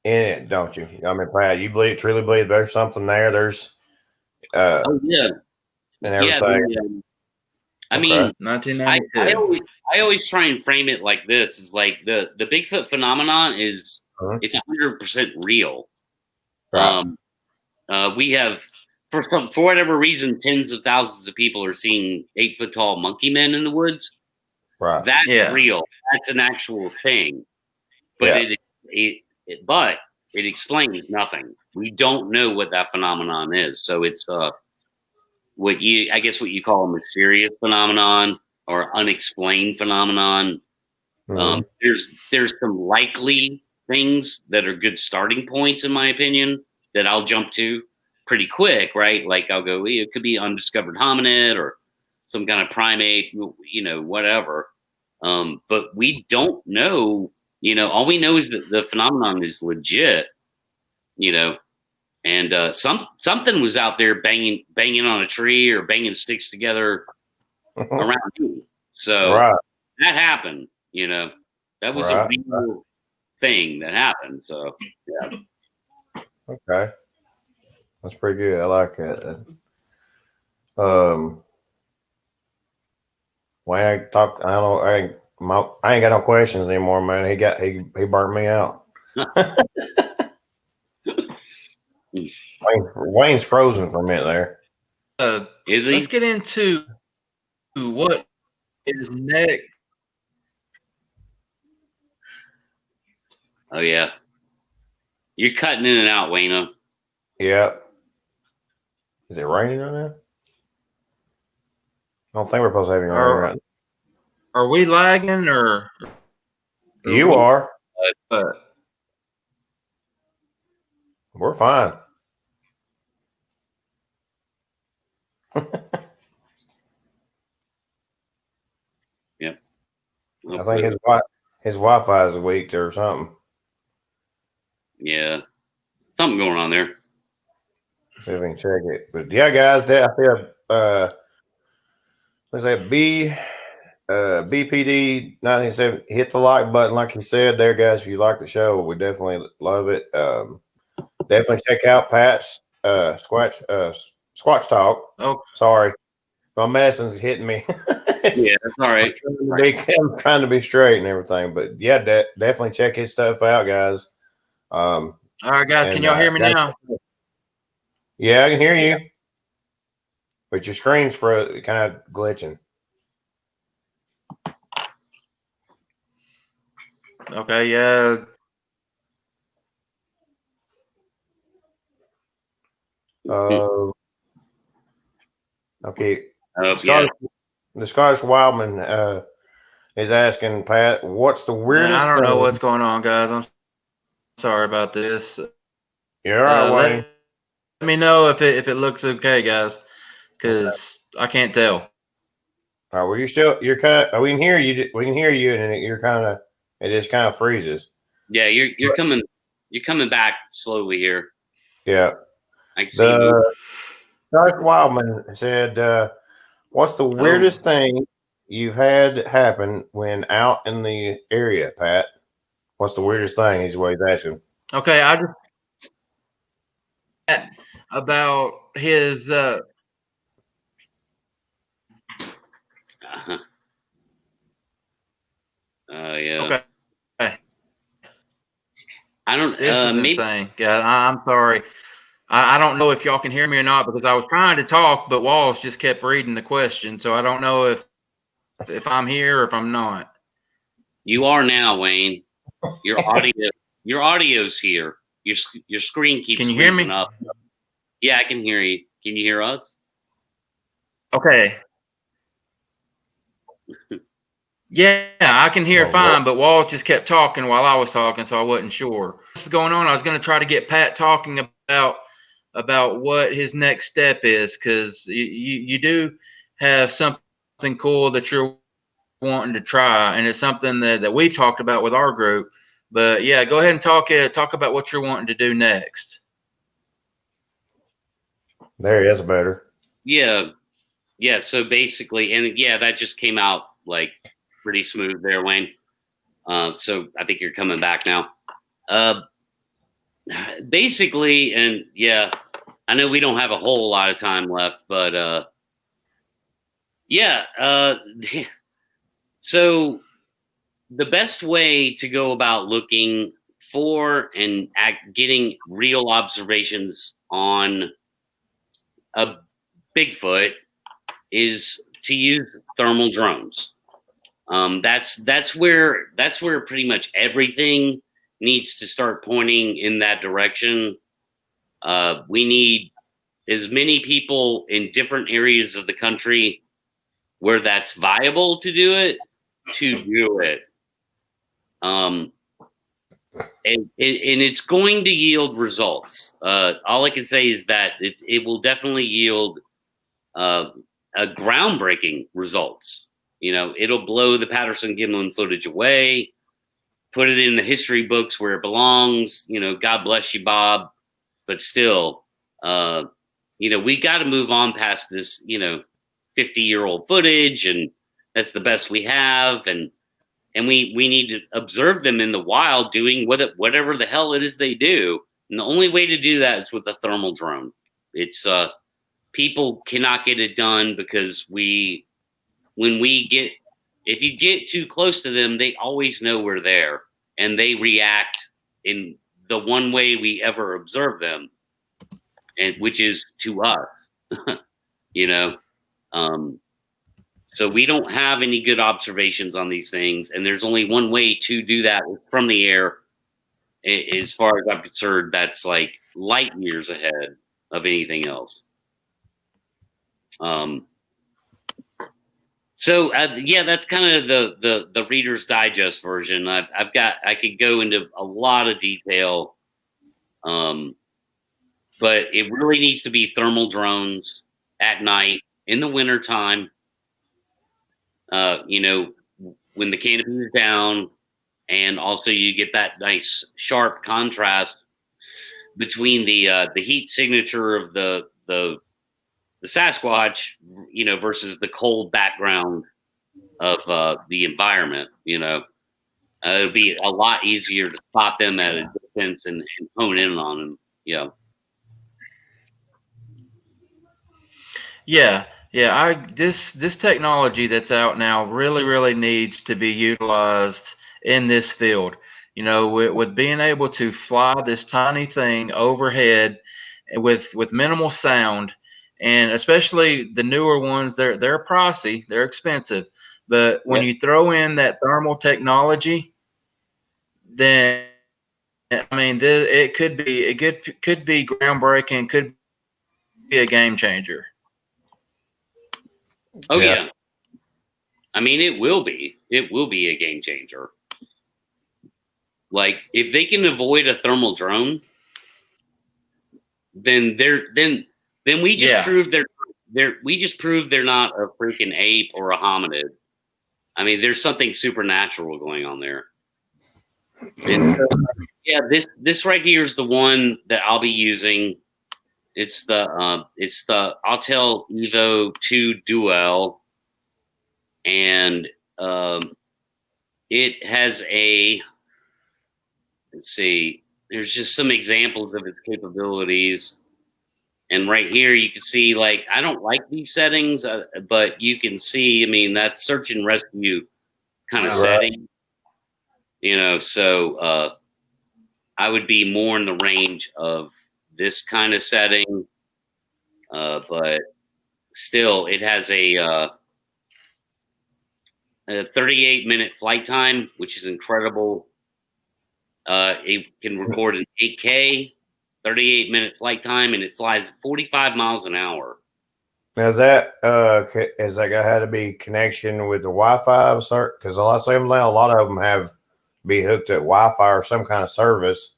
in it, don't you? I mean, Brad, you truly believe there's something there. There's oh yeah, and everything. Yeah, I mean, 1992. I always try and frame it like this: is like the Bigfoot phenomenon is it's 100% real. Right. We have for whatever reason, tens of thousands of people are seeing 8-foot tall monkey men in the woods. Right. That's real. That's an actual thing. But it explains nothing. We don't know what that phenomenon is. So it's what you call a mysterious phenomenon or unexplained phenomenon. There's some likely things that are good starting points, in my opinion, that I'll jump to pretty quick, right? Like I'll go, it could be undiscovered hominid or some kind of primate, whatever. But we don't know, all we know is that the phenomenon is legit, and something was out there banging on a tree or banging sticks together around you. So that happened, that was a real thing that happened. So yeah. Okay. That's pretty good. I like that. When I talk, I don't know. I ain't got no questions anymore, man. He burnt me out. Wayne's frozen for a minute there. Is he? Let's get into what is next. Oh yeah, you're cutting in and out, Wayne. Yep. Is it raining right now? I don't think we're supposed to have any rain right now. Are we lagging or you are? We're fine. Yep. I think his Wi-Fi is weak or something. Yeah, something going on there. See if we can check it. But yeah, guys, I feel let's say BPD 1970. Hit the like button, like you said there, guys. If you like the show, we definitely love it. Definitely check out Pat's Squatch Talk. Oh, sorry, my medicine's hitting me. Yeah, that's all right. I'm trying to be straight and everything, but yeah, definitely check his stuff out, guys. All right, guys, can y'all hear me now? Yeah, I can hear you, but your screen's kind of glitching. Okay, yeah. Okay. Oh, yeah. the Scottish Wildman is asking Pat, what's the weirdest I don't know thing? what's going on, guys. I'm sorry about this. You're all right, Wayne. Let me know if it looks okay, guys, because I can't tell. All right, well, you're kind of, we can hear you, and you're kind of, it just kind of freezes. Yeah, you're coming back slowly here. Yeah. I can see you. Scottish Wildman said, what's the weirdest thing you've had happen when out in the area, Pat? What's the weirdest thing is what he's asking. Okay, I just about his Yeah. okay. I don't. This is maybe insane. Yeah, I'm sorry. I don't know if y'all can hear me or not because I was trying to talk, but Walls just kept reading the question, so I don't know if I'm here or if I'm not. you are now, Wayne. Your audio's here. Your screen keeps Can you hear me? freezing up. Yeah, I can hear you. Can you hear us? Okay. Yeah, I can hear fine, but Walls just kept talking while I was talking, so I wasn't sure. What's going on? I was going to try to get Pat talking about what his next step is, because you do have something cool that you're wanting to try, and it's something that we've talked about with our group. But yeah, go ahead and talk about what you're wanting to do next. There he is, better. Yeah. So basically, and yeah, that just came out like pretty smooth there, Wayne. So I think you're coming back now. Basically, and yeah, I know we don't have a whole lot of time left, but yeah. So the best way to go about looking for and getting real observations on a Bigfoot is to use thermal drones. That's where pretty much everything needs to start pointing in that direction. We need as many people in different areas of the country where that's viable to do it. And it's going to yield results. All I can say is that it will definitely yield a groundbreaking results. You know, it'll blow the Patterson-Gimlin footage away, put it in the history books where it belongs. You know, God bless you, Bob. But still, you know, we got to move on past this, 50-year-old footage, and that's the best we have. And we need to observe them in the wild doing whatever the hell it is they do. And the only way to do that is with a thermal drone. It's people cannot get it done because if you get too close to them, they always know we're there and they react in the one way we ever observe them, and which is to us, you know. So we don't have any good observations on these things, and there's only one way to do that from the air. As far as I'm concerned, that's like light years ahead of anything else. So yeah, that's kind of the Reader's Digest version. I could go into a lot of detail, but it really needs to be thermal drones at night in the wintertime. You know, when the canopy is down, and also you get that nice sharp contrast between the heat signature of the Sasquatch, you know, versus the cold background of the environment. You know, it'll be a lot easier to spot them at a distance and hone in on them. You know. Yeah, this technology that's out now really needs to be utilized in this field. You know, with being able to fly this tiny thing overhead with minimal sound, and especially the newer ones, they're pricey, they're expensive. But when you throw in that thermal technology, then I mean, it could be groundbreaking, could be a game changer. Oh yeah. I mean, it will be a game changer. Like if they can avoid a thermal drone, then we just proved they're not a freaking ape or a hominid. I mean, there's something supernatural going on there. And so, yeah, this right here is the one that I'll be using. It's the Autel Evo 2 Duel, and it has a, let's see, there's just some examples of its capabilities. And right here, you can see, like, I don't like these settings, but you can see, I mean, that's search and rescue kind of setting, you know, so I would be more in the range of this kind of setting, but still, it has a 38-minute flight time, which is incredible. It can record in 8K, 38-minute flight time, and it flies 45 miles an hour. Now, is that had to be connection with the Wi-Fi, sir? Because a lot of them have be hooked at Wi-Fi or some kind of service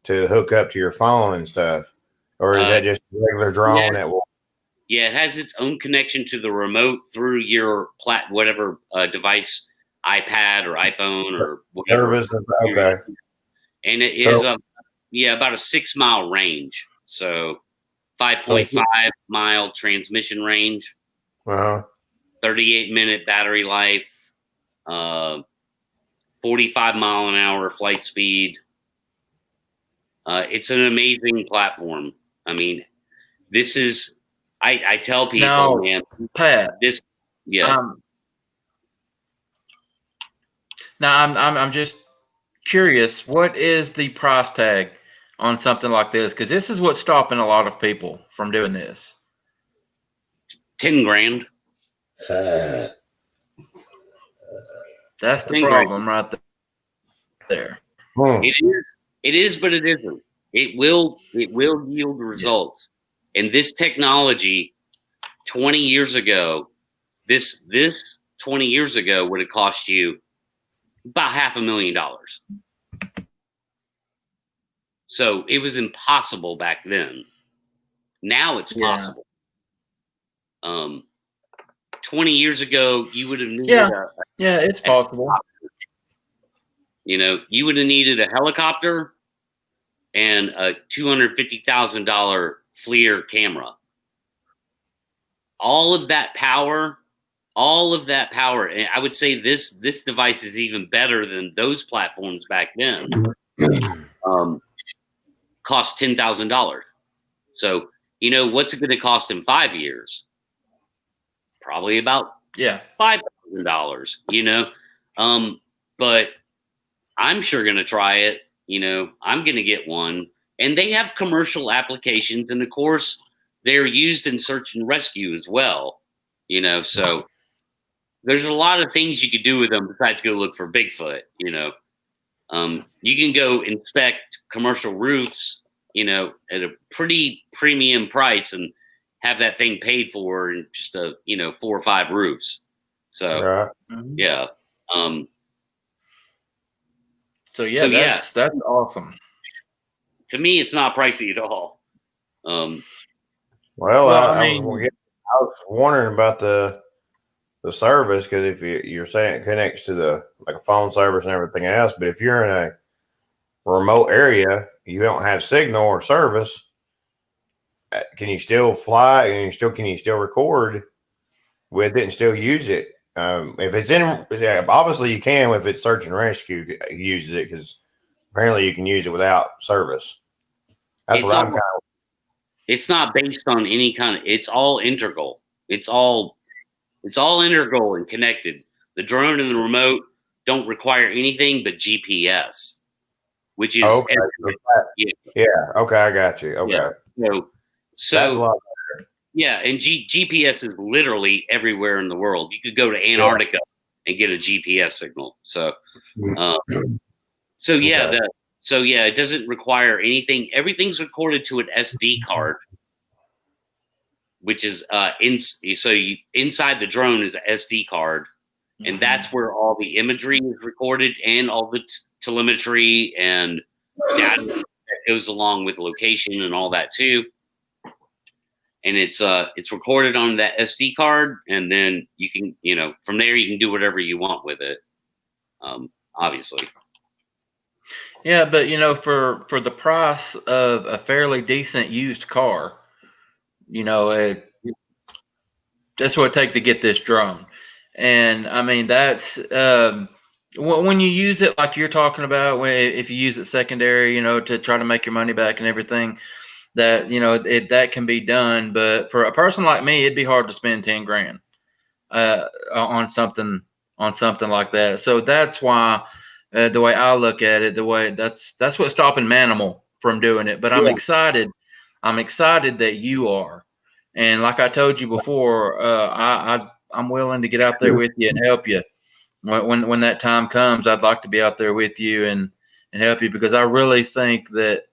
to hook up to your phone and stuff, or is that just a regular drone that will? Yeah, it has its own connection to the remote through your whatever device, iPad or iPhone or whatever. Service, okay. And it is about a 6 mile range, so 5.5 mile transmission range, 38-minute battery life, 45 mile an hour flight speed. It's an amazing platform. I mean, this is, I tell people, now, man, Pat, now I'm just curious, what is the price tag on something like this? Because this is what's stopping a lot of people from doing this. 10 grand. That's the problem right there. It is, but it isn't. It will yield results. And this technology 20 years ago, this 20 years ago would have cost you about $500,000. So it was impossible back then. Now it's possible. 20 years ago, you would have needed it's possible. You know, you would have needed a helicopter and a $250,000 FLIR camera. All of that power, and I would say this device is even better than those platforms back then. Cost $10,000. So, you know, what's it going to cost in 5 years? Probably about $5,000, you know? But I'm sure going to try it. You know, I'm going to get one. And they have commercial applications. And of course, they're used in search and rescue as well. You know, so there's a lot of things you could do with them besides go look for Bigfoot, you know. You can go inspect commercial roofs, you know, at a pretty premium price and have that thing paid for in just 4 or 5 roofs. So, yeah. That's awesome. To me, it's not pricey at all. I was wondering about the service, because if you're saying it connects to the like a phone service and everything else, but if you're in a remote area, you don't have signal or service. Can you still fly and can you still record with it and still use it? If it's obviously you can if it's search and rescue uses it, because apparently you can use it without service. That's what I'm kind of. It's not based on any kind of. It's all integral. It's all integral and connected. The drone and the remote don't require anything but GPS, which is okay. Okay, I got you. Okay, so that's a lot better. Yeah, and GPS is literally everywhere in the world. You could go to Antarctica and get a GPS signal. So, it doesn't require anything. Everything's recorded to an SD card, which is inside the drone is an SD card, And that's where all the imagery is recorded and all the telemetry and data that goes along with location and all that too. And it's recorded on that SD card, and then you can, from there you can do whatever you want with it. Obviously. Yeah, but for the price of a fairly decent used car, that's what it takes to get this drone. And I mean, that's when you use it like you're talking about, if you use it secondary, to try to make your money back and everything, that that can be done. But for a person like me, it'd be hard to spend 10 grand on something like that. So that's why the way I look at it, that's what's stopping Mannimal from doing it. But I'm excited. I'm excited that you are. And like I told you before, I'm willing to get out there with you and help you. When that time comes, I'd like to be out there with you and help you, because I really think that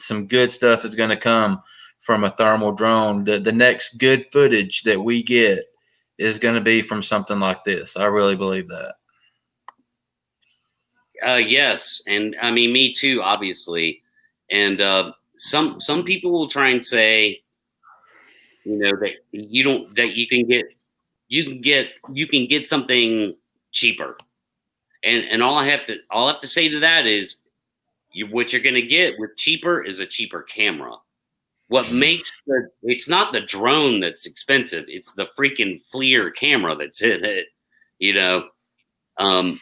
some good stuff is going to come from a thermal drone. The next good footage that we get is going to be from something like this. I really believe that. Yes, and I mean, me too, obviously. And some people will try and say, that you can get something cheaper. And all I have to say to that is, what you're going to get with cheaper is a cheaper camera. What makes it's not the drone that's expensive, it's the freaking FLIR camera that's in it,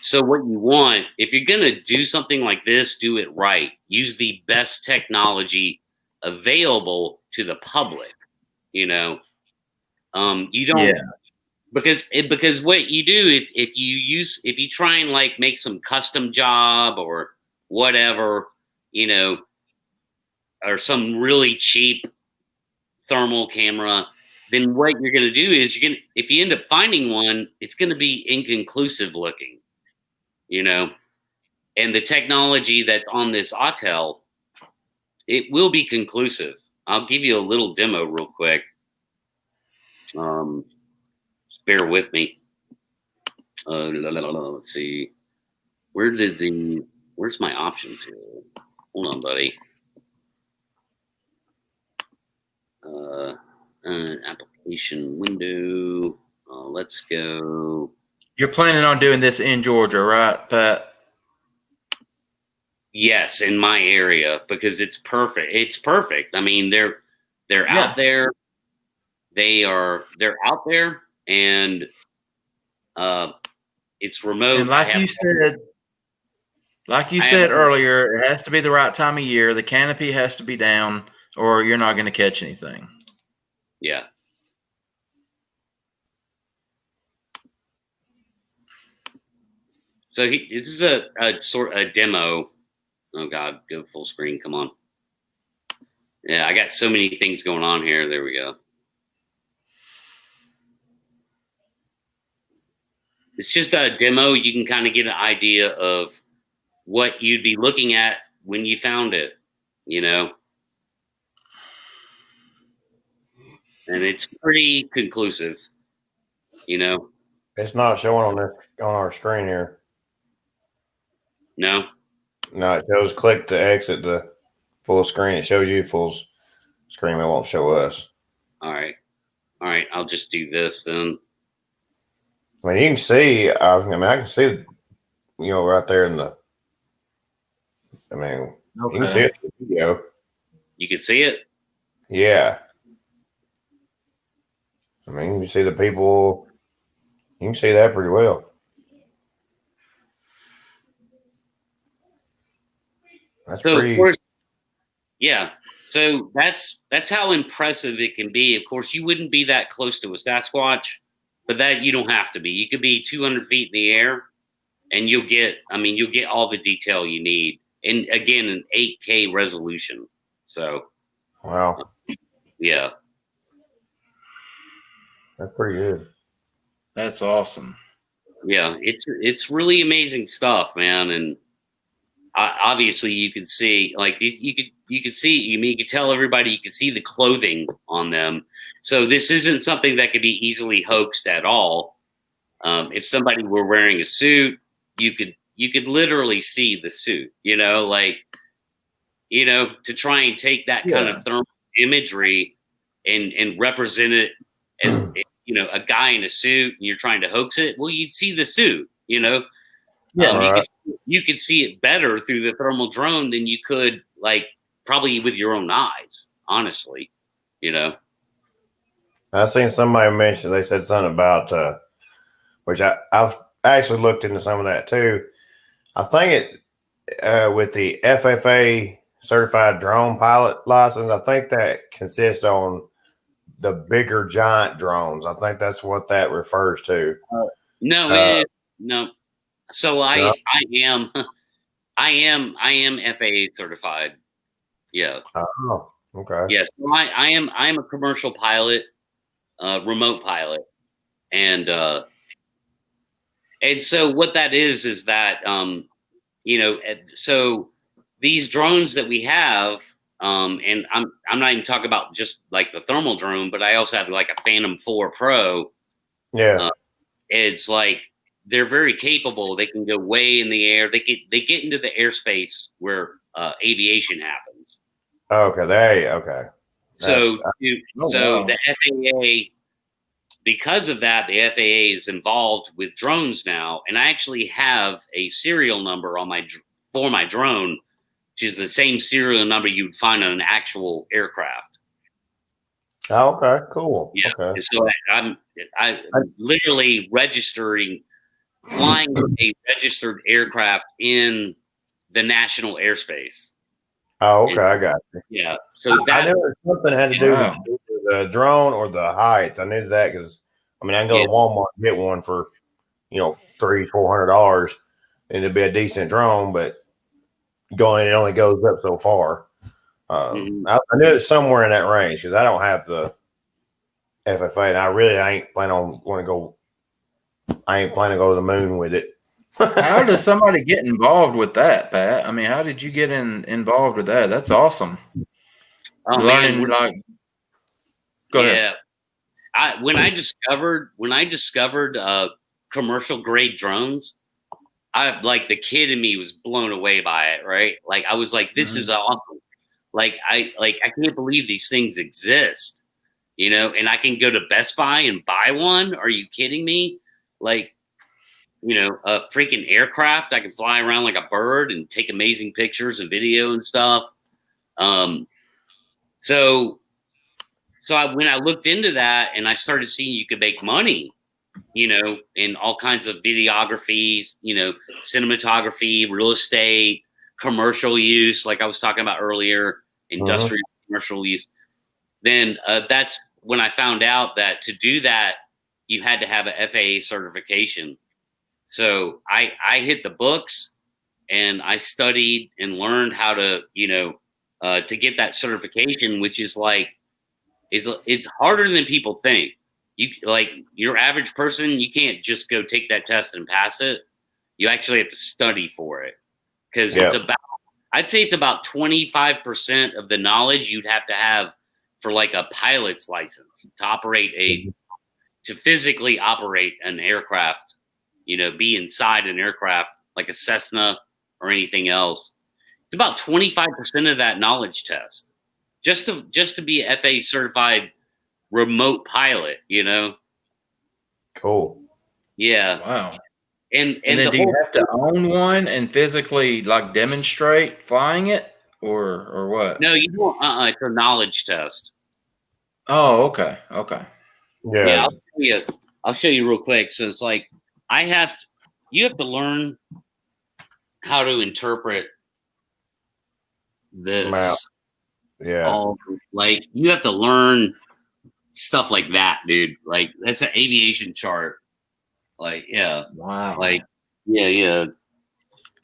So what you want, if you're going to do something like this, do it right. Use the best technology available to the public, you don't, because what you do, if you try and like make some custom job or whatever, or some really cheap thermal camera, then what you're going to do is if you end up finding one, it's going to be inconclusive looking, and the technology that's on this Autel, it will be conclusive. I'll give you a little demo real quick. Just bear with me. Let's see. Where's my options here? Hold on, buddy. Application window. Let's go. You're planning on doing this in Georgia, right, Pat? Yes, in my area, because it's perfect. It's perfect. I mean, they're out there. They're out there, and it's remote. And like you said earlier, it has to be the right time of year. The canopy has to be down, or you're not going to catch anything. Yeah. So this is a demo. Oh God, go full screen. Come on. Yeah, I got so many things going on here. There we go. It's just a demo. You can kind of get an idea of what you'd be looking at when you found it, and it's pretty conclusive, It's not showing on our screen here. No, it shows click to exit the full screen. It shows you full screen. It won't show us. All right. I'll just do this then. I mean, you can see. I can see, right there in the. I mean, You can see it in the video. You can see it. Yeah. I mean, you see the people. You can see that pretty well. That's so pretty. Of course, yeah. So that's how impressive it can be. Of course, you wouldn't be that close to a Sasquatch, but that you don't have to be. You could be 200 feet in the air, and you'll get all the detail you need. And again, an 8K resolution. So, Wow. Yeah. That's pretty good. That's awesome. Yeah, it's really amazing stuff, man. And obviously, you can see you could see. You could tell everybody. You could see the clothing on them. So this isn't something that could be easily hoaxed at all. If somebody were wearing a suit, you could literally see the suit, to try and take that kind of thermal imagery and represent it as, a guy in a suit and you're trying to hoax it. Well, you'd see the suit, you could see it better through the thermal drone than you could probably with your own eyes, honestly, I seen somebody mention, they said something about, which I've actually looked into some of that too. I think with the FFA certified drone pilot license, I think that consists on the bigger giant drones. I think that's what that refers to. No. So no? I am FAA certified. Yeah. Oh, okay. Yes. So I am a commercial pilot, remote pilot, and so what that is that so these drones that we have, and I'm not even talking about just like the thermal drone, but I also have like a Phantom 4 Pro. Yeah. It's like they're very capable. They can go way in the air. They get into the airspace where aviation happens. Okay. Okay. So wow. the FAA, because of that, the FAA is involved with drones now, and I actually have a serial number for my drone, which is the same serial number you'd find on an actual aircraft. Oh, okay, cool. Yeah. Okay. So I'm literally flying a registered aircraft in the national airspace. Oh, okay, I got you. Yeah. So that I knew something had to do with the drone or the height. I knew that because I can go to Walmart and get one for $300-$400, and it'd be a decent drone, but it only goes up so far. I knew it's somewhere in that range because I don't have the FFA, and I ain't planning to go to the moon with it. How does somebody get involved with that, Pat? I mean, how did you get involved with that? That's awesome. Learning go ahead. When I discovered commercial grade drones, the kid in me was blown away by it, right? Like I was like, this is awesome. I can't believe these things exist, and I can go to Best Buy and buy one. Are you kidding me? A freaking aircraft. I can fly around like a bird and take amazing pictures and video and stuff. So when I looked into that and I started seeing you could make money, in all kinds of videography, cinematography, real estate, commercial use, like I was talking about earlier, industrial commercial use, then that's when I found out that to do that, you had to have a FAA certification. So I hit the books and I studied and learned how to, to get that certification, which is it's harder than people think. Your average person, you can't just go take that test and pass it. You actually have to study for it because I'd say it's about 25% of the knowledge you'd have to have for like a pilot's license to physically operate an aircraft, be inside an aircraft like a Cessna or anything else. It's about 25% of that knowledge test just to be a FAA certified remote pilot, Cool. Yeah. Wow. And then do you have to own one and physically demonstrate flying it or what? No, you don't. It's a knowledge test. Oh, okay. Okay. Yeah. I'll show you real quick. So it's you have to learn how to interpret this. Map. Yeah. You have to learn stuff like that, dude. That's an aviation chart. Wow. Yeah.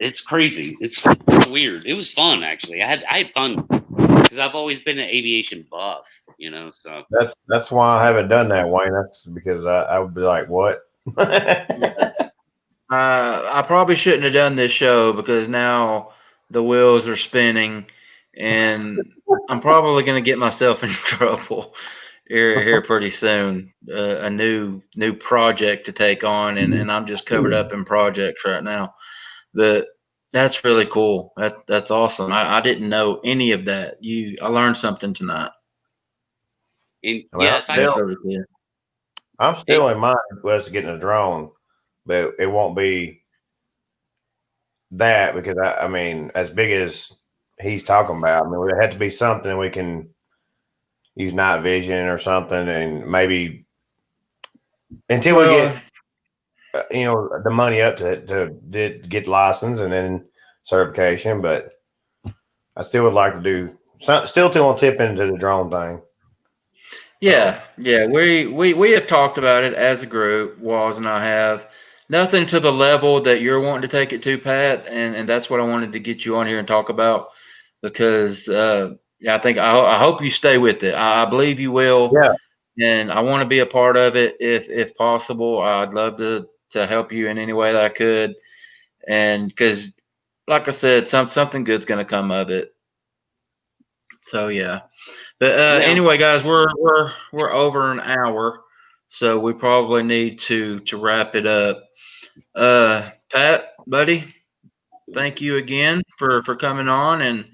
It's crazy. It's weird. It was fun, actually. I had fun because I've always been an aviation buff, so that's why I haven't done that, Wayne. That's because I would be like, what? I probably shouldn't have done this show because now the wheels are spinning and I'm probably going to get myself in trouble. here pretty soon. A new project to take on, and I'm just covered up in projects right now. But that's really cool. That's awesome. I didn't know any of that. I learned something tonight. And I mean, yeah, if I That's really cool. I'm still in mind was getting a drone, but it won't be that because I mean, as big as he's talking about, I mean, it had to be something we can use night vision or something, and maybe until we get the money up to get license and then certification. But I still would like to do still till tip into the drone thing. Yeah, yeah. We have talked about it as a group. Walls and I have nothing to the level that you're wanting to take it to, Pat, and that's what I wanted to get you on here and talk about because yeah, I hope you stay with it. I believe you will. Yeah. And I want to be a part of it if possible. I'd love to help you in any way that I could, and because, like I said, something good's going to come of it. So yeah, but anyway, guys, we're over an hour, so we probably need to wrap it up. Pat, buddy, thank you again for coming on and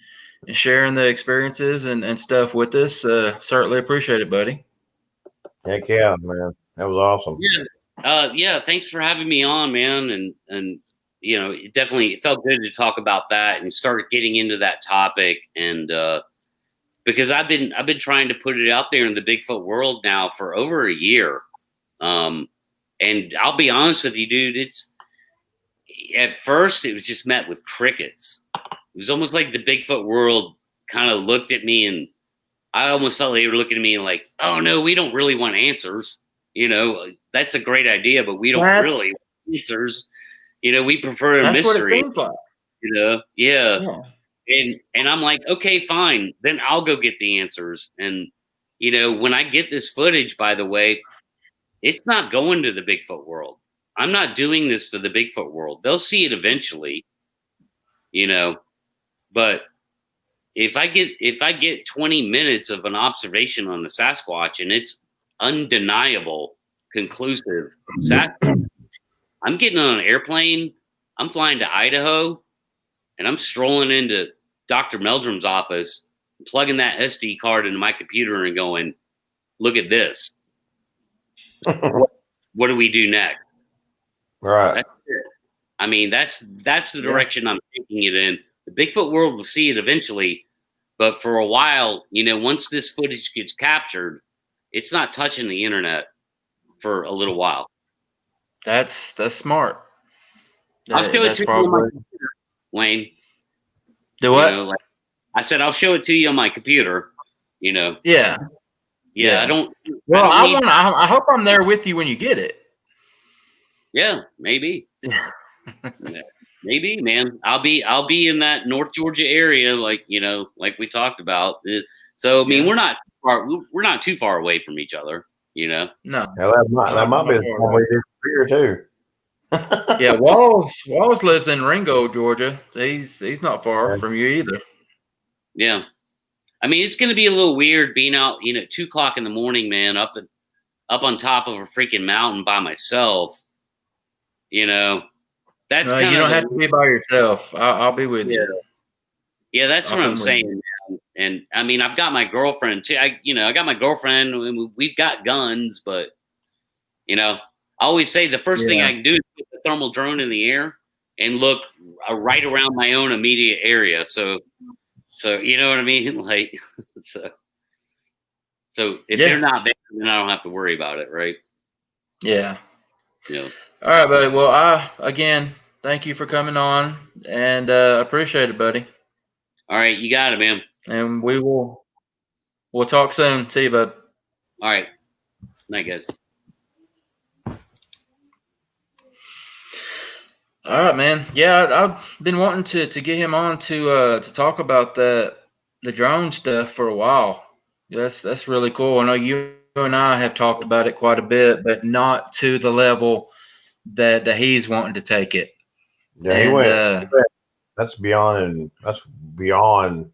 sharing the experiences and stuff with us. Certainly appreciate it, buddy. Heck yeah, man. That was awesome. Yeah. Thanks for having me on, man. And it definitely felt good to talk about that and start getting into that topic. And because I've been trying to put it out there in the Bigfoot world now for over a year. And I'll be honest with you, dude. At first it was just met with crickets. It was almost like the Bigfoot world kind of looked at me, and I almost felt they were looking at me like, "Oh no, we don't really want answers. That's a great idea, but we don't really want answers. We prefer a mystery." That's what it seems like. Yeah. And I'm like, okay, fine. Then I'll go get the answers. And when I get this footage, by the way, it's not going to the Bigfoot world. I'm not doing this for the Bigfoot world. They'll see it eventually, but if I get 20 minutes of an observation on the Sasquatch and it's undeniable, conclusive Sasquatch, I'm getting on an airplane. I'm flying to Idaho, and I'm strolling into Dr. Meldrum's office, plugging that SD card into my computer and going, "Look at this. What do we do next?" Right. That's it. I mean, that's the direction I'm taking it in. The Bigfoot world will see it eventually, but for a while, once this footage gets captured, it's not touching the internet for a little while. That's smart. I'll show it to you on my computer, Wayne. Do what? I said I'll show it to you on my computer. Yeah. Yeah. I don't. Well, I hope I'm there with you when you get it. Yeah, maybe. Maybe, man. I'll be in that North Georgia area, like we talked about. So I mean, we're not too far away from each other, No. Yeah, that might be the one we did here too. Yeah, Walls lives in Ringo, Georgia. He's not far from you either. Yeah. I mean, it's gonna be a little weird being out, 2:00 in the morning, man, up on top of a freaking mountain by myself. That's kind of. You don't have to be by yourself. I'll be with you. Yeah, that's what I'm saying, man. And I mean, I've got my girlfriend too. I got my girlfriend. And we've got guns, but I always say the first thing I can do is put the thermal drone in the air and look right around my own immediate area. So you know what I mean? Like, so if they're not there, then I don't have to worry about it, right? Yeah. Yeah. All right, buddy. Well, again, thank you for coming on, and appreciate it, buddy. All right, you got it, man. And we'll talk soon. See you, bud. All right. Night, guys. All right, man. Yeah, I've been wanting to get him on to talk about the drone stuff for a while. That's really cool. I know you and I have talked about it quite a bit, but not to the level that he's wanting to take it. Yeah, he went. That's beyond. That's beyond.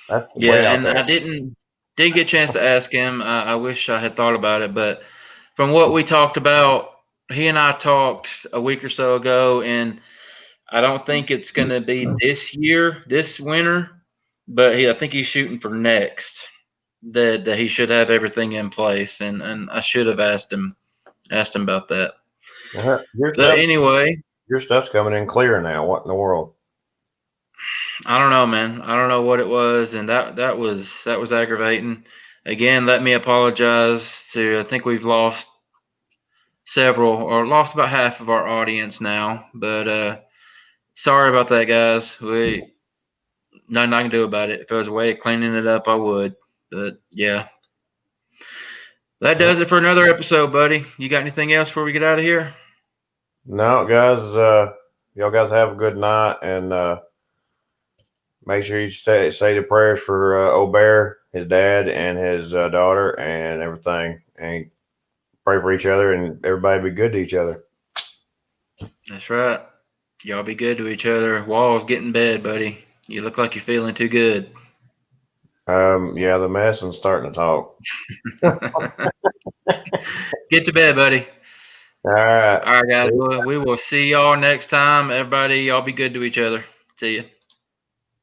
That's yeah, and I didn't. Didn't get a chance to ask him. I wish I had thought about it, but from what we talked about, he and I talked a week or so ago, and I don't think it's going to be this year, this winter, but I think he's shooting for next. That he should have everything in place, and I should have asked him about that. But anyway, your stuff's coming in clear now. What in the world? I don't know, man. I don't know what it was, and that was aggravating. Again, let me apologize to. I think we've lost several, or lost about half of our audience now. But sorry about that, guys. Nothing I can do about it. If there was a way of cleaning it up, I would. But yeah, that does it for another episode, buddy. You got anything else before we get out of here? No, guys. Y'all guys have a good night, and make sure you say the prayers for old Bear, his dad, and his daughter, and everything, and pray for each other, and everybody be good to each other. That's right. Y'all be good to each other. Walls, get in bed, buddy. You look like you're feeling too good. Yeah, the medicine's starting to talk. Get to bed, buddy. All right. All right, guys. We will see y'all next time. Everybody, y'all be good to each other. See ya.